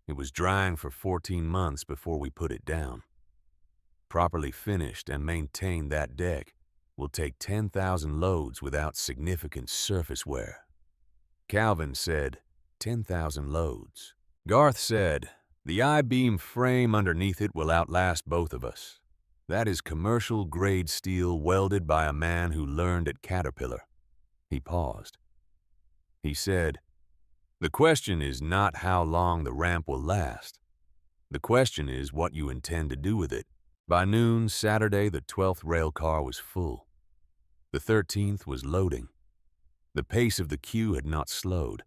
It was drying for 14 months before we put it down. Properly finished and maintained, that deck will take 10,000 loads without significant surface wear." Calvin said, 10,000 loads. Garth said, "The I-beam frame underneath it will outlast both of us. That is commercial-grade steel welded by a man who learned at Caterpillar." He paused. He said, "The question is not how long the ramp will last. The question is what you intend to do with it." By noon, Saturday, the 12th rail car was full. The 13th was loading. The pace of the queue had not slowed.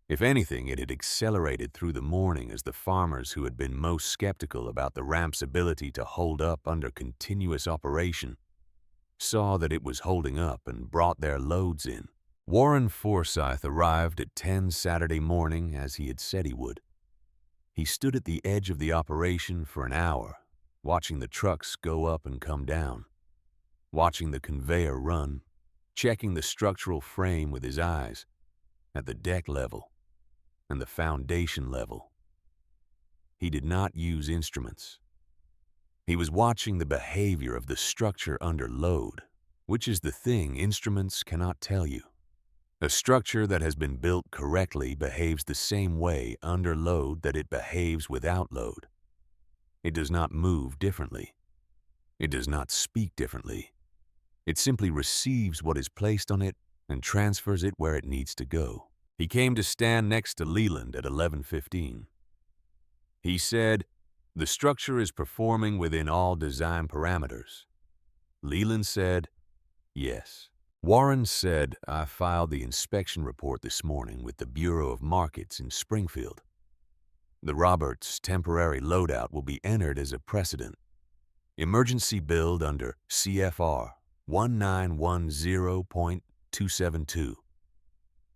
If anything, it had accelerated through the morning as the farmers who had been most skeptical about the ramp's ability to hold up under continuous operation saw that it was holding up and brought their loads in. Warren Forsythe arrived at 10 Saturday morning as he had said he would. He stood at the edge of the operation for an hour, watching the trucks go up and come down, watching the conveyor run, checking the structural frame with his eyes at the deck level and the foundation level. He did not use instruments. He was watching the behavior of the structure under load, which is the thing instruments cannot tell you. A structure that has been built correctly behaves the same way under load that it behaves without load. It does not move differently. It does not speak differently. It simply receives what is placed on it and transfers it where it needs to go. He came to stand next to Leland at 11:15. He said, "The structure is performing within all design parameters." Leland said, "Yes." Warren said, "I filed the inspection report this morning with the Bureau of Markets in Springfield. The Roberts temporary loadout will be entered as a precedent. Emergency build under CFR 1910.272.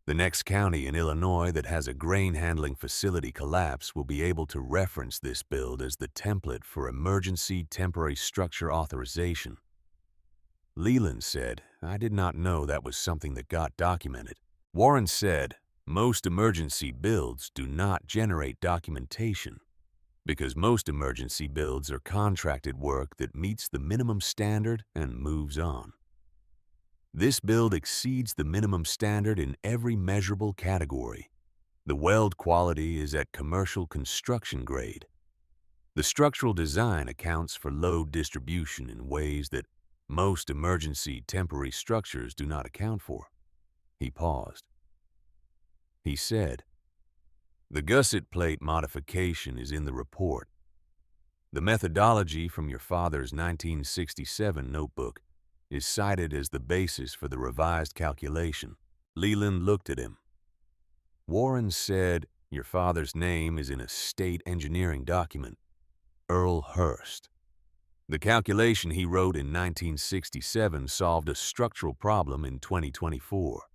The next county in Illinois that has a grain handling facility collapse will be able to reference this build as the template for emergency temporary structure authorization." Leland said, "I did not know that was something that got documented." Warren said, "Most emergency builds do not generate documentation because most emergency builds are contracted work that meets the minimum standard and moves on. This build exceeds the minimum standard in every measurable category. The weld quality is at commercial construction grade. The structural design accounts for load distribution in ways that most emergency temporary structures do not account for." He paused. He said, "The gusset plate modification is in the report. The methodology from your father's 1967 notebook is cited as the basis for the revised calculation." Leland looked at him. Warren said, "Your father's name is in a state engineering document, Earl Hurst. The calculation he wrote in 1967 solved a structural problem in 2024.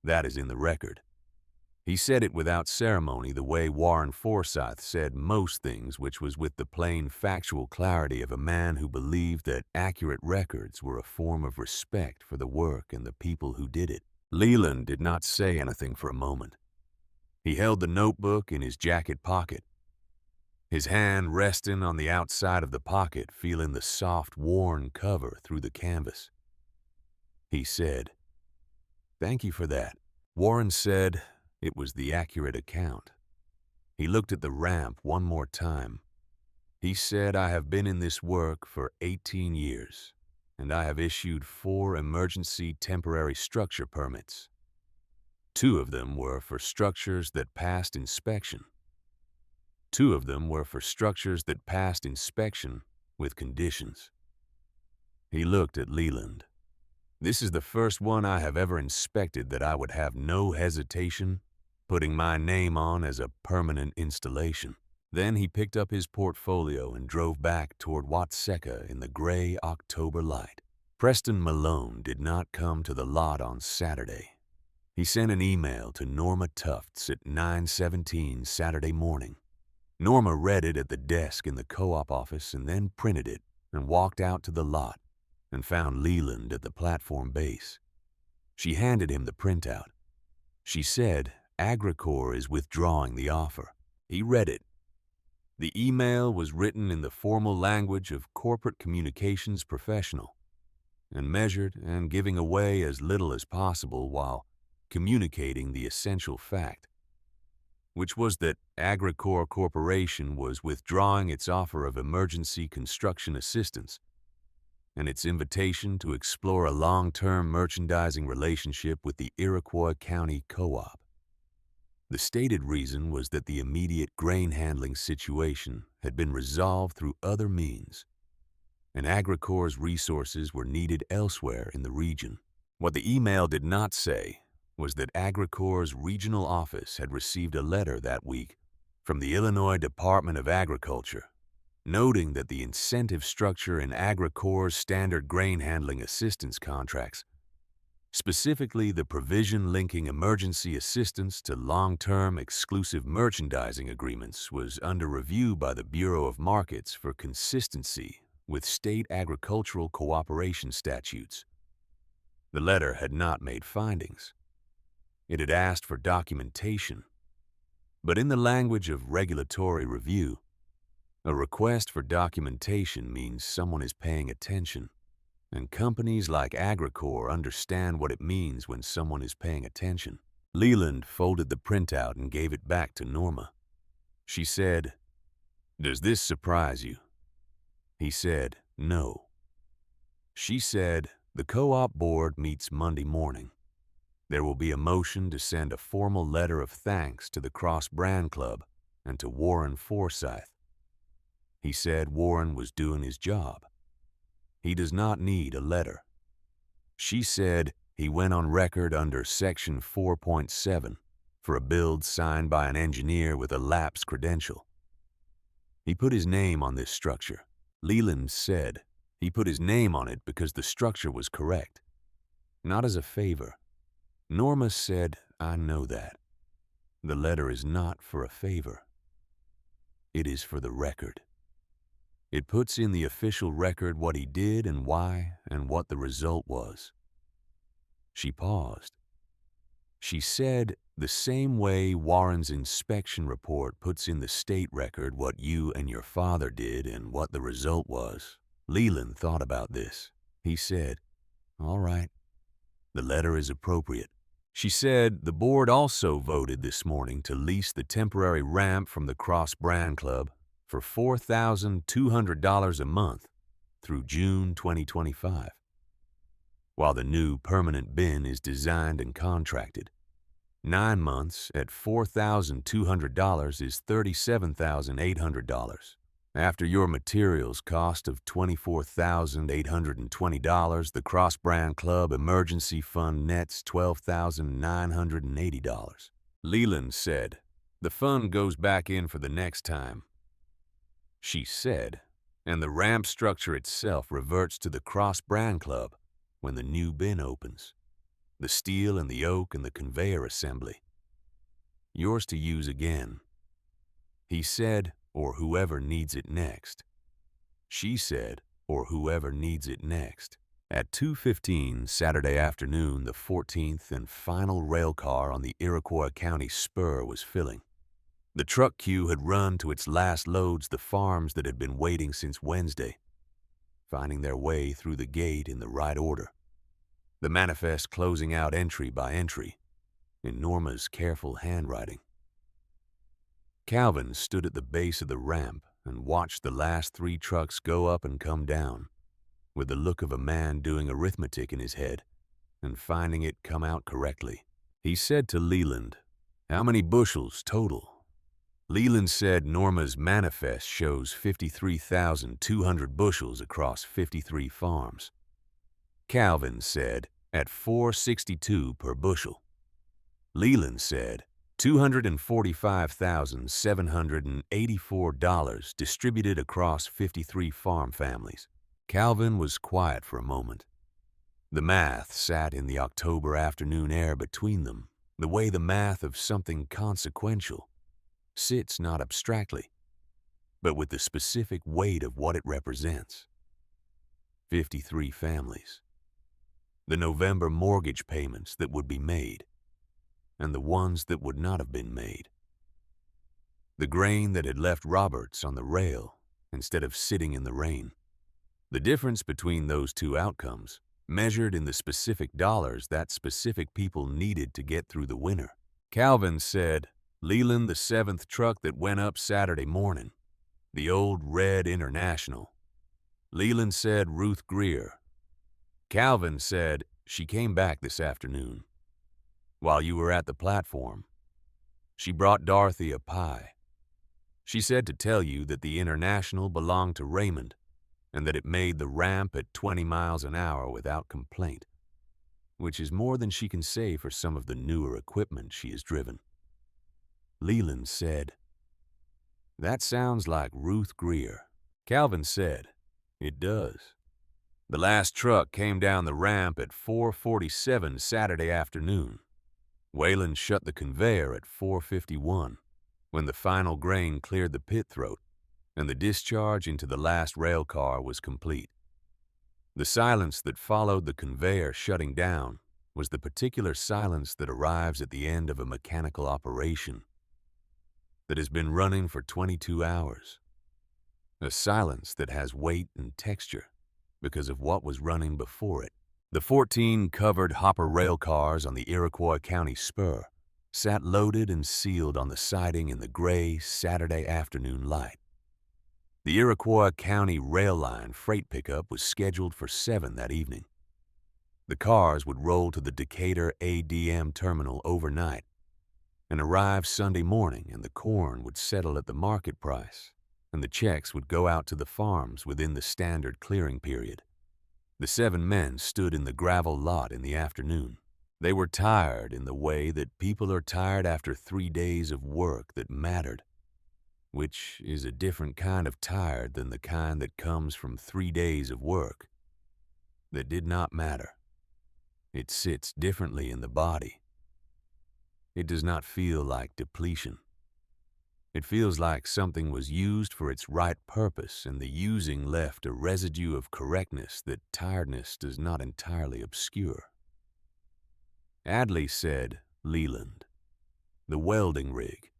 That is in the record." He said it without ceremony, the way Warren Forsythe said most things, which was with the plain factual clarity of a man who believed that accurate records were a form of respect for the work and the people who did it. Leland did not say anything for a moment. He held the notebook in his jacket pocket, his hand resting on the outside of the pocket, feeling the soft, worn cover through the canvas. He said, "Thank you for that." Warren said it was the accurate account. He looked at the ramp one more time. He said, "I have been in this work for 18 years, and I have issued 4 emergency temporary structure permits. 2 of them were for structures that passed inspection. 2 of them were for structures that passed inspection with conditions." He looked at Leland. "This is the first one I have ever inspected that I would have no hesitation putting my name on as a permanent installation." Then he picked up his portfolio and drove back toward Watseka in the gray October light. Preston Malone did not come to the lot on Saturday. He sent an email to Norma Tufts at 9:17 Saturday morning. Norma read it at the desk in the co-op office and then printed it and walked out to the lot and found Leland at the platform base. She handed him the printout. She said, "Agricor is withdrawing the offer." He read it. The email was written in the formal language of corporate communications professional and measured and giving away as little as possible while communicating the essential fact. which was that Agricor Corporation was withdrawing its offer of emergency construction assistance and its invitation to explore a long-term merchandising relationship with the Iroquois County Co-op. The stated reason was that the immediate grain handling situation had been resolved through other means, and Agricor's resources were needed elsewhere in the region. What the email did not say was that Agricor's regional office had received a letter that week from the Illinois Department of Agriculture, noting that the incentive structure in Agricor's standard grain handling assistance contracts, specifically the provision linking emergency assistance to long-term exclusive merchandising agreements, was under review by the Bureau of Markets for consistency with state agricultural cooperation statutes. The letter had not made findings. It had asked for documentation, but in the language of regulatory review, a request for documentation means someone is paying attention, and companies like Agricor understand what it means when someone is paying attention. Leland folded the printout and gave it back to Norma. She said, "Does this surprise you?" He said, "No." She said, "The co-op board meets Monday morning. There will be a motion to send a formal letter of thanks to the Cross Brand Club and to Warren Forsyth." He said Warren was doing his job. He does not need a letter. She said he went on record under Section 4.7 for a build signed by an engineer with a lapsed credential. He put his name on this structure. Leland said he put his name on it because the structure was correct, not as a favor. Norma said, "I know that. The letter is not for a favor. It is for the record. It puts in the official record what he did and why and what the result was." She paused. She said, "The same way Warren's inspection report puts in the state record what you and your father did and what the result was." Leland thought about this. He said, "All right, the letter is appropriate." She said the board also voted this morning to lease the temporary ramp from the Cross Brand Club for $4,200 a month through June 2025, while the new permanent bin is designed and contracted. 9 months at $4,200 is $37,800. After your materials cost of $24,820, the Cross Brand Club Emergency Fund nets $12,980. Leland said, "The fund goes back in for the next time." She said, "And the ramp structure itself reverts to the Cross Brand Club when the new bin opens. The steel and the oak and the conveyor assembly. Yours to use again." He said, "Or whoever needs it next." She said, "Or whoever needs it next." At 2:15 Saturday afternoon, the 14th and final rail car on the Iroquois County spur was filling. The truck queue had run to its last loads the farms that had been waiting since Wednesday, finding their way through the gate in the right order, the manifest closing out entry by entry in Norma's careful handwriting. Calvin stood at the base of the ramp and watched the last 3 trucks go up and come down, with the look of a man doing arithmetic in his head and finding it come out correctly. He said to Leland, "How many bushels total?" Leland said Norma's manifest shows 53,200 bushels across 53 farms. Calvin said, "At $4.62 per bushel." Leland said, $245,784 distributed across 53 farm families. Calvin was quiet for a moment. The math sat in the October afternoon air between them, the way the math of something consequential sits not abstractly, but with the specific weight of what it represents. 53 families. The November mortgage payments that would be made, and the ones that would not have been made. The grain that had left Roberts on the rail instead of sitting in the rain. The difference between those 2 outcomes, measured in the specific dollars that specific people needed to get through the winter. Calvin said, Leland, the seventh truck that went up Saturday morning. The old red International. Leland said Ruth Greer. Calvin said she came back this afternoon. While you were at the platform, she brought Dorothy a pie. She said to tell you that the International belonged to Raymond and that it made the ramp at 20 miles an hour without complaint, which is more than she can say for some of the newer equipment she has driven. Leland said, "That sounds like Ruth Greer." Calvin said, "It does." The last truck came down the ramp at 4:47 Saturday afternoon. Wayland shut the conveyor at 4:51, when the final grain cleared the pit throat and the discharge into the last rail car was complete. The silence that followed the conveyor shutting down was the particular silence that arrives at the end of a mechanical operation that has been running for 22 hours. A silence that has weight and texture because of what was running before it. The 14 covered hopper rail cars on the Iroquois County spur sat loaded and sealed on the siding in the gray Saturday afternoon light. The Iroquois County rail line freight pickup was scheduled for 7 that evening. The cars would roll to the Decatur ADM terminal overnight and arrive Sunday morning, and the corn would settle at the market price, and the checks would go out to the farms within the standard clearing period. The 7 men stood in the gravel lot in the afternoon. They were tired in the way that people are tired after 3 days of work that mattered, which is a different kind of tired than the kind that comes from 3 days of work that did not matter. It sits differently in the body. It does not feel like depletion. It feels like something was used for its right purpose, and the using left a residue of correctness that tiredness does not entirely obscure. Adley said, "Leland." The welding rig.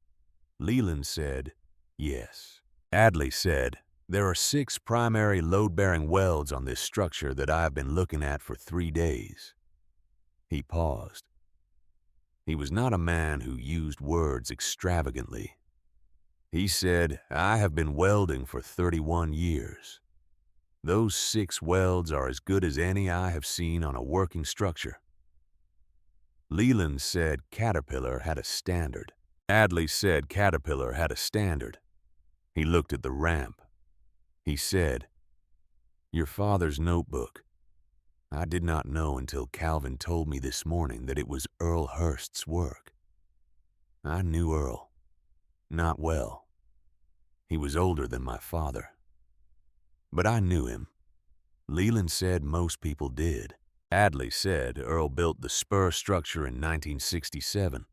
Leland said, "Yes." Adley said, "There are 6 primary load-bearing welds on this structure that I have been looking at for 3 days. He paused. He was not a man who used words extravagantly. He said, "I have been welding for 31 years. Those 6 welds are as good as any I have seen on a working structure." Leland said Caterpillar had a standard. Adley said Caterpillar had a standard. He looked at the ramp. He said, "Your father's notebook. I did not know until Calvin told me this morning that it was Earl Hurst's work. I knew Earl. Not well. He was older than my father. But I knew him." Leland said most people did. Adley said Earl built the spur structure in 1967,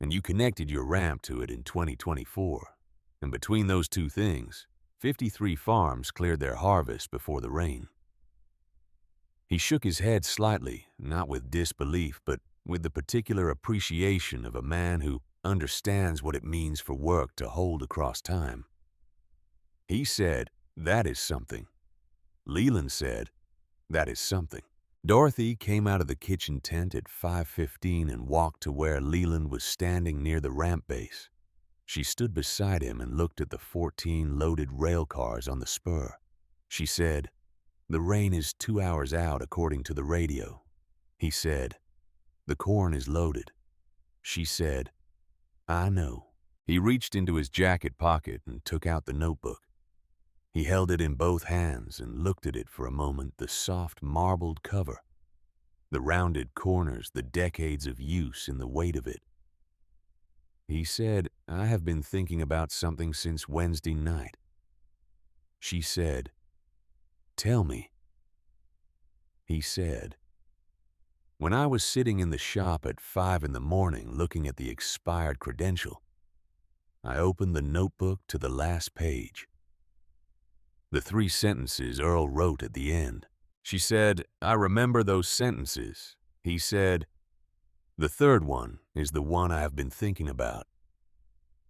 and you connected your ramp to it in 2024. And between those two things, 53 farms cleared their harvest before the rain. He shook his head slightly, not with disbelief, but with the particular appreciation of a man who understands what it means for work to hold across time. He said, "That is something." Leland said, "That is something." Dorothy came out of the kitchen tent at 5:15 and walked to where Leland was standing near the ramp base. She stood beside him and looked at the 14 loaded rail cars on the spur. She said, "The rain is 2 hours out according to the radio." He said, "The corn is loaded." She said, "I know." He reached into his jacket pocket and took out the notebook. He held it in both hands and looked at it for a moment, the soft marbled cover, the rounded corners, the decades of use in the weight of it. He said, "I have been thinking about something since Wednesday night." She said, "Tell me." He said, "When I was sitting in the shop at 5 in the morning looking at the expired credential, I opened the notebook to the last page. The 3 sentences Earl wrote at the end." She said, "I remember those sentences." He said, "The third one is the one I have been thinking about.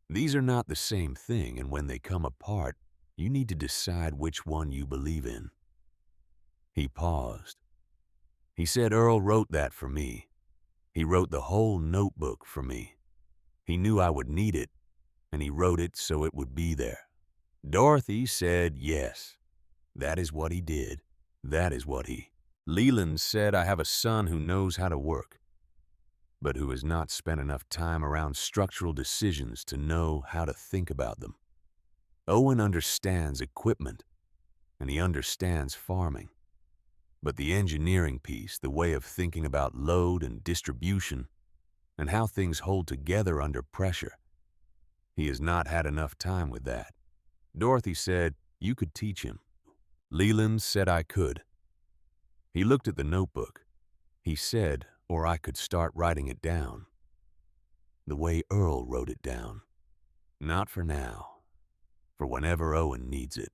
These are not the same thing, and when they come apart, you need to decide which one you believe in." He paused. He said, "Earl wrote that for me. He wrote the whole notebook for me." He knew I would need it, and he wrote it so it would be there. Dorothy said yes. That is what he did. That is what he... Leland said, I have a son who knows how to work, but who has not spent enough time around structural decisions to know how to think about them. Owen understands equipment, and he understands farming. But the engineering piece, the way of thinking about load and distribution, and how things hold together under pressure, he has not had enough time with that. Dorothy said, you could teach him. Leland said I could. He looked at the notebook. He said, or I could start writing it down. The way Earl wrote it down. Not for now. For whenever Owen needs it.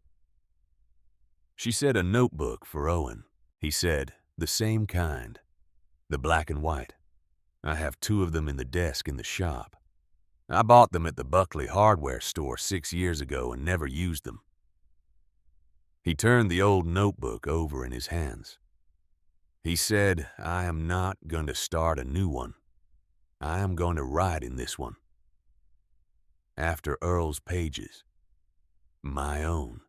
She said a notebook for Owen. He said, the same kind. The black and white. I have 2 of them in the desk in the shop. I bought them at the Buckley hardware store 6 years ago and never used them. He turned the old notebook over in his hands. He said, I am not going to start a new one. I am going to write in this one. After Earl's pages. My own.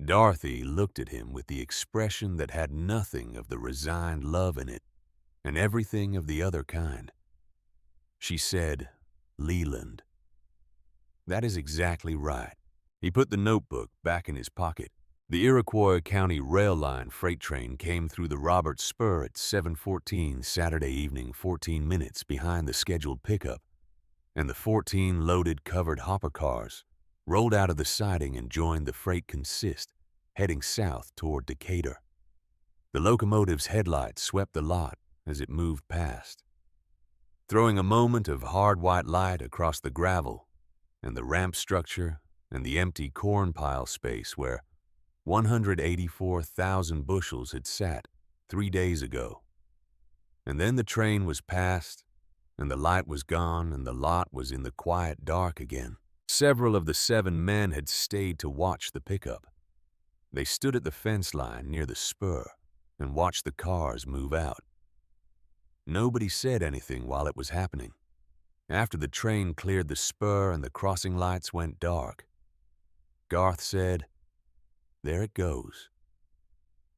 Dorothy looked at him with the expression that had nothing of the resigned love in it, and everything of the other kind. She said, Leland. That is exactly right. He put the notebook back in his pocket. The Iroquois County rail line freight train came through the Roberts Spur at 7:14 Saturday evening, 14 minutes behind the scheduled pickup, and the 14 loaded covered hopper cars rolled out of the siding and joined the freight consist, heading south toward Decatur. The locomotive's headlights swept the lot as it moved past, throwing a moment of hard white light across the gravel and the ramp structure and the empty corn pile space where 184,000 bushels had sat 3 days ago. And then the train was past, and the light was gone, and the lot was in the quiet dark again. Several of the 7 men had stayed to watch the pickup. They stood at the fence line near the spur and watched the cars move out. Nobody said anything while it was happening. After the train cleared the spur and the crossing lights went dark, Garth said, there it goes.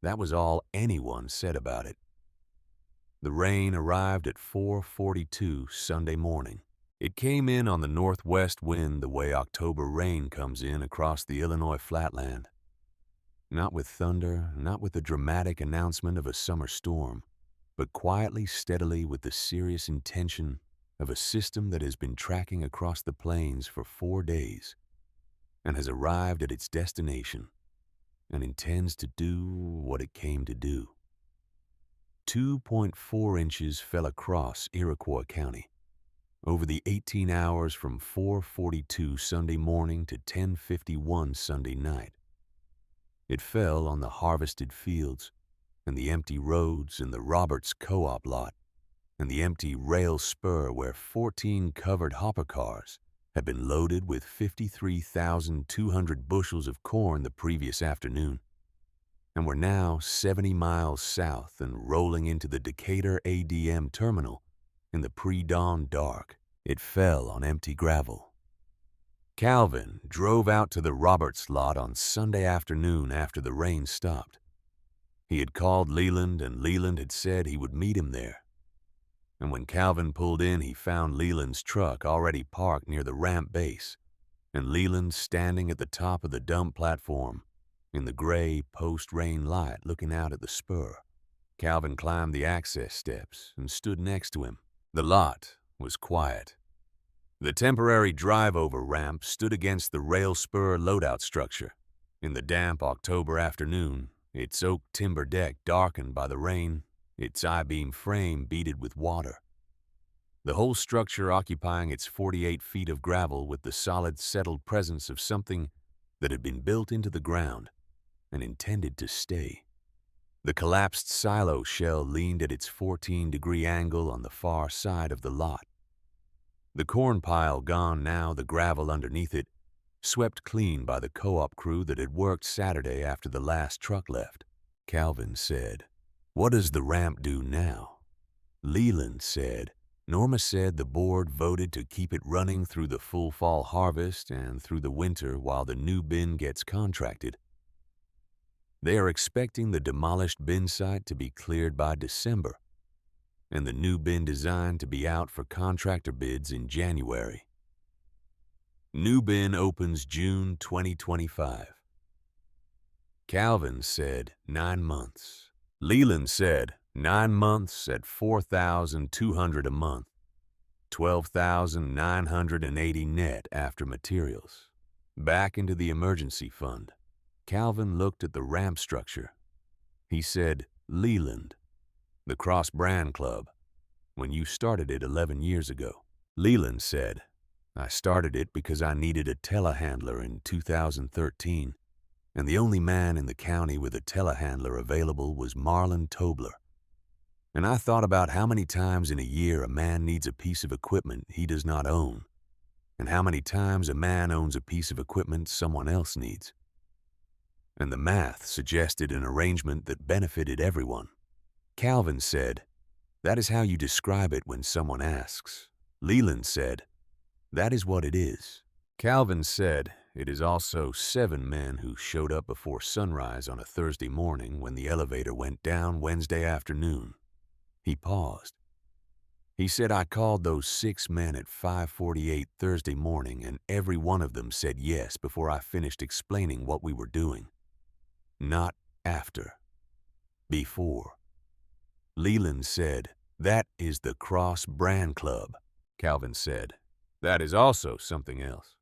That was all anyone said about it. The rain arrived at 4:42 Sunday morning. It came in on the northwest wind the way October rain comes in across the Illinois flatland. Not with thunder, not with the dramatic announcement of a summer storm, but quietly, steadily with the serious intention of a system that has been tracking across the plains for 4 days and has arrived at its destination and intends to do what it came to do. 2.4 inches fell across Iroquois County over the 18 hours from 4:42 Sunday morning to 10:51 Sunday night. It fell on the harvested fields and the empty roads and the Roberts Co-op lot and the empty rail spur where 14 covered hopper cars had been loaded with 53,200 bushels of corn the previous afternoon, and were now 70 miles south and rolling into the Decatur ADM terminal in the pre-dawn dark. It fell on empty gravel. Calvin drove out to the Roberts lot on Sunday afternoon after the rain stopped. He had called Leland, and Leland had said he would meet him there. And when Calvin pulled in, he found Leland's truck already parked near the ramp base, and Leland standing at the top of the dump platform in the gray post-rain light looking out at the spur. Calvin climbed the access steps and stood next to him. The lot was quiet. The temporary drive-over ramp stood against the rail spur loadout structure. In the damp October afternoon, its oak timber deck darkened by the rain, its I-beam frame beaded with water. The whole structure occupying its 48 feet of gravel with the solid, settled presence of something that had been built into the ground and intended to stay. The collapsed silo shell leaned at its 14-degree angle on the far side of the lot. The corn pile gone now, the gravel underneath it, swept clean by the co-op crew that had worked Saturday after the last truck left. Calvin said, "What does the ramp do now?" Leland said, Norma said the board voted to keep it running through the full fall harvest and through the winter while the new bin gets contracted. They are expecting the demolished bin site to be cleared by December, and the new bin design to be out for contractor bids in January. New bin opens June 2025. Calvin said 9 months. Leland said 9 months at $4,200 a month, $12,980 net after materials. Back into the emergency fund. Calvin looked at the ramp structure. He said, Leland, the Cross Brand Club, when you started it 11 years ago. Leland said, I started it because I needed a telehandler in 2013, and the only man in the county with a telehandler available was Marlon Tobler. And I thought about how many times in a year a man needs a piece of equipment he does not own, and how many times a man owns a piece of equipment someone else needs. And the math suggested an arrangement that benefited everyone. Calvin said, that is how you describe it when someone asks. Leland said, that is what it is. Calvin said, it is also 7 men who showed up before sunrise on a Thursday morning when the elevator went down Wednesday afternoon. He paused. He said, I called those 6 men at 5:48 Thursday morning, and every one of them said yes before I finished explaining what we were doing. Not after. Before. Leland said, that is the Cross Brand Club. Calvin said, that is also something else.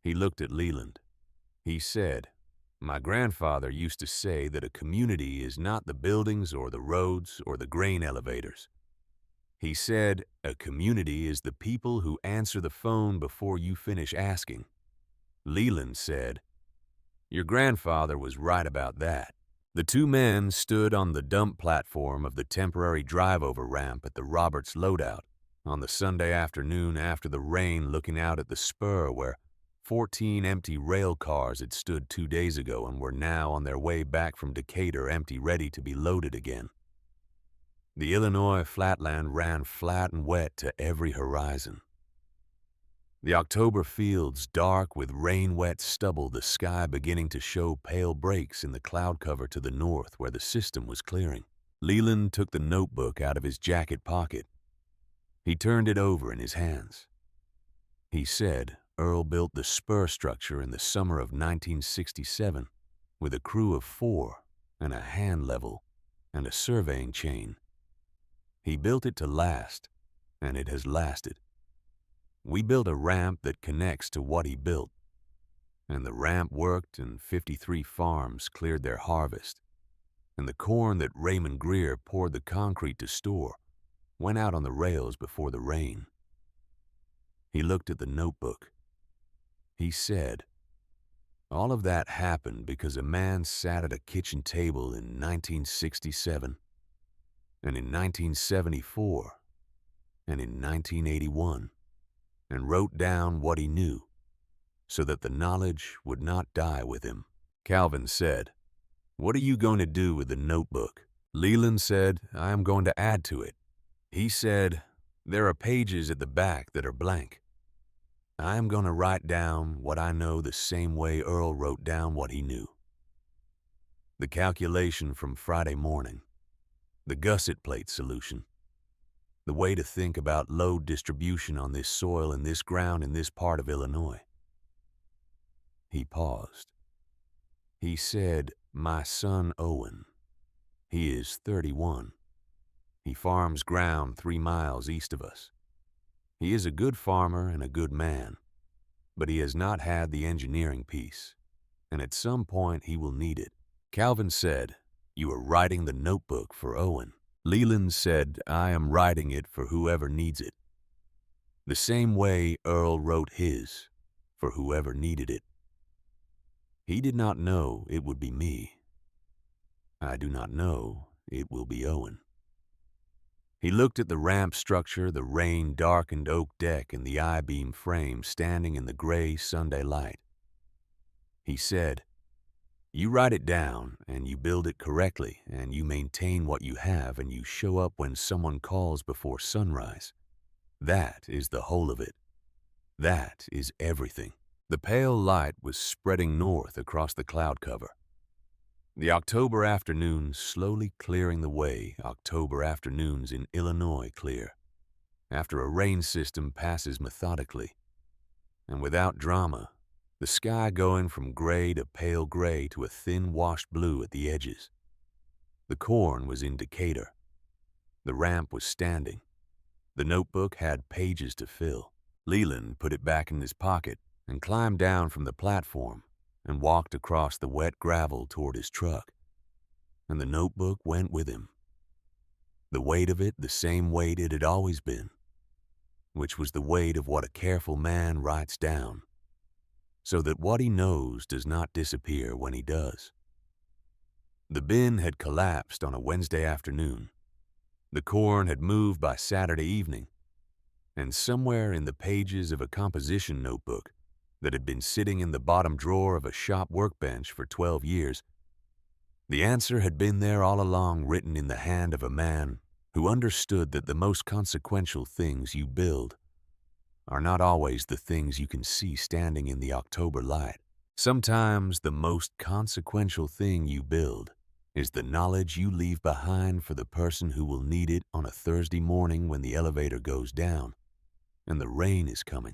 He looked at Leland. He said, my grandfather used to say that a community is not the buildings or the roads or the grain elevators. He said, a community is the people who answer the phone before you finish asking. Leland said, your grandfather was right about that. The 2 men stood on the dump platform of the temporary drive-over ramp at the Roberts loadout on the Sunday afternoon after the rain, looking out at the spur where 14 empty rail cars had stood 2 days ago and were now on their way back from Decatur empty, ready to be loaded again. The Illinois flatland ran flat and wet to every horizon. The October fields dark with rain-wet stubble, the sky beginning to show pale breaks in the cloud cover to the north where the system was clearing. Leland took the notebook out of his jacket pocket. He turned it over in his hands. He said Earl built the spur structure in the summer of 1967 with a crew of 4 and a hand level and a surveying chain. He built it to last, and it has lasted. We built a ramp that connects to what he built, and the ramp worked and 53 farms cleared their harvest, and the corn that Raymond Greer poured the concrete to store went out on the rails before the rain. He looked at the notebook. He said, all of that happened because a man sat at a kitchen table in 1967, and in 1974, and in 1981, and wrote down what he knew, so that the knowledge would not die with him. Calvin said, what are you going to do with the notebook? Leland said, I am going to add to it. He said, there are pages at the back that are blank. I am going to write down what I know the same way Earl wrote down what he knew. The calculation from Friday morning, the gusset plate solution, the way to think about load distribution on this soil and this ground in this part of Illinois. He paused. He said, my son Owen. He is 31. He farms ground 3 miles east of us. He is a good farmer and a good man, but he has not had the engineering piece, and at some point he will need it. Calvin said, you are writing the notebook for Owen. Leland said, I am writing it for whoever needs it. The same way Earl wrote his, for whoever needed it. He did not know it would be me. I do not know it will be Owen. He looked at the ramp structure, the rain-darkened oak deck, and the I-beam frame standing in the gray Sunday light. He said, you write it down, and you build it correctly, and you maintain what you have, and you show up when someone calls before sunrise. That is the whole of it. That is everything. The pale light was spreading north across the cloud cover. The October afternoon slowly clearing the way October afternoons in Illinois clear, after a rain system passes methodically, and without drama, the sky going from gray to pale gray to a thin washed blue at the edges. The corn was in Decatur. The ramp was standing. The notebook had pages to fill. Leland put it back in his pocket and climbed down from the platform and walked across the wet gravel toward his truck. And the notebook went with him. The weight of it the same weight it had always been, which was the weight of what a careful man writes down, so that what he knows does not disappear when he does. The bin had collapsed on a Wednesday afternoon. The corn had moved by Saturday evening, and somewhere in the pages of a composition notebook that had been sitting in the bottom drawer of a shop workbench for 12 years, the answer had been there all along, written in the hand of a man who understood that the most consequential things you build are not always the things you can see standing in the October light. Sometimes the most consequential thing you build is the knowledge you leave behind for the person who will need it on a Thursday morning when the elevator goes down and the rain is coming,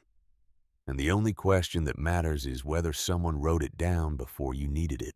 and the only question that matters is whether someone wrote it down before you needed it.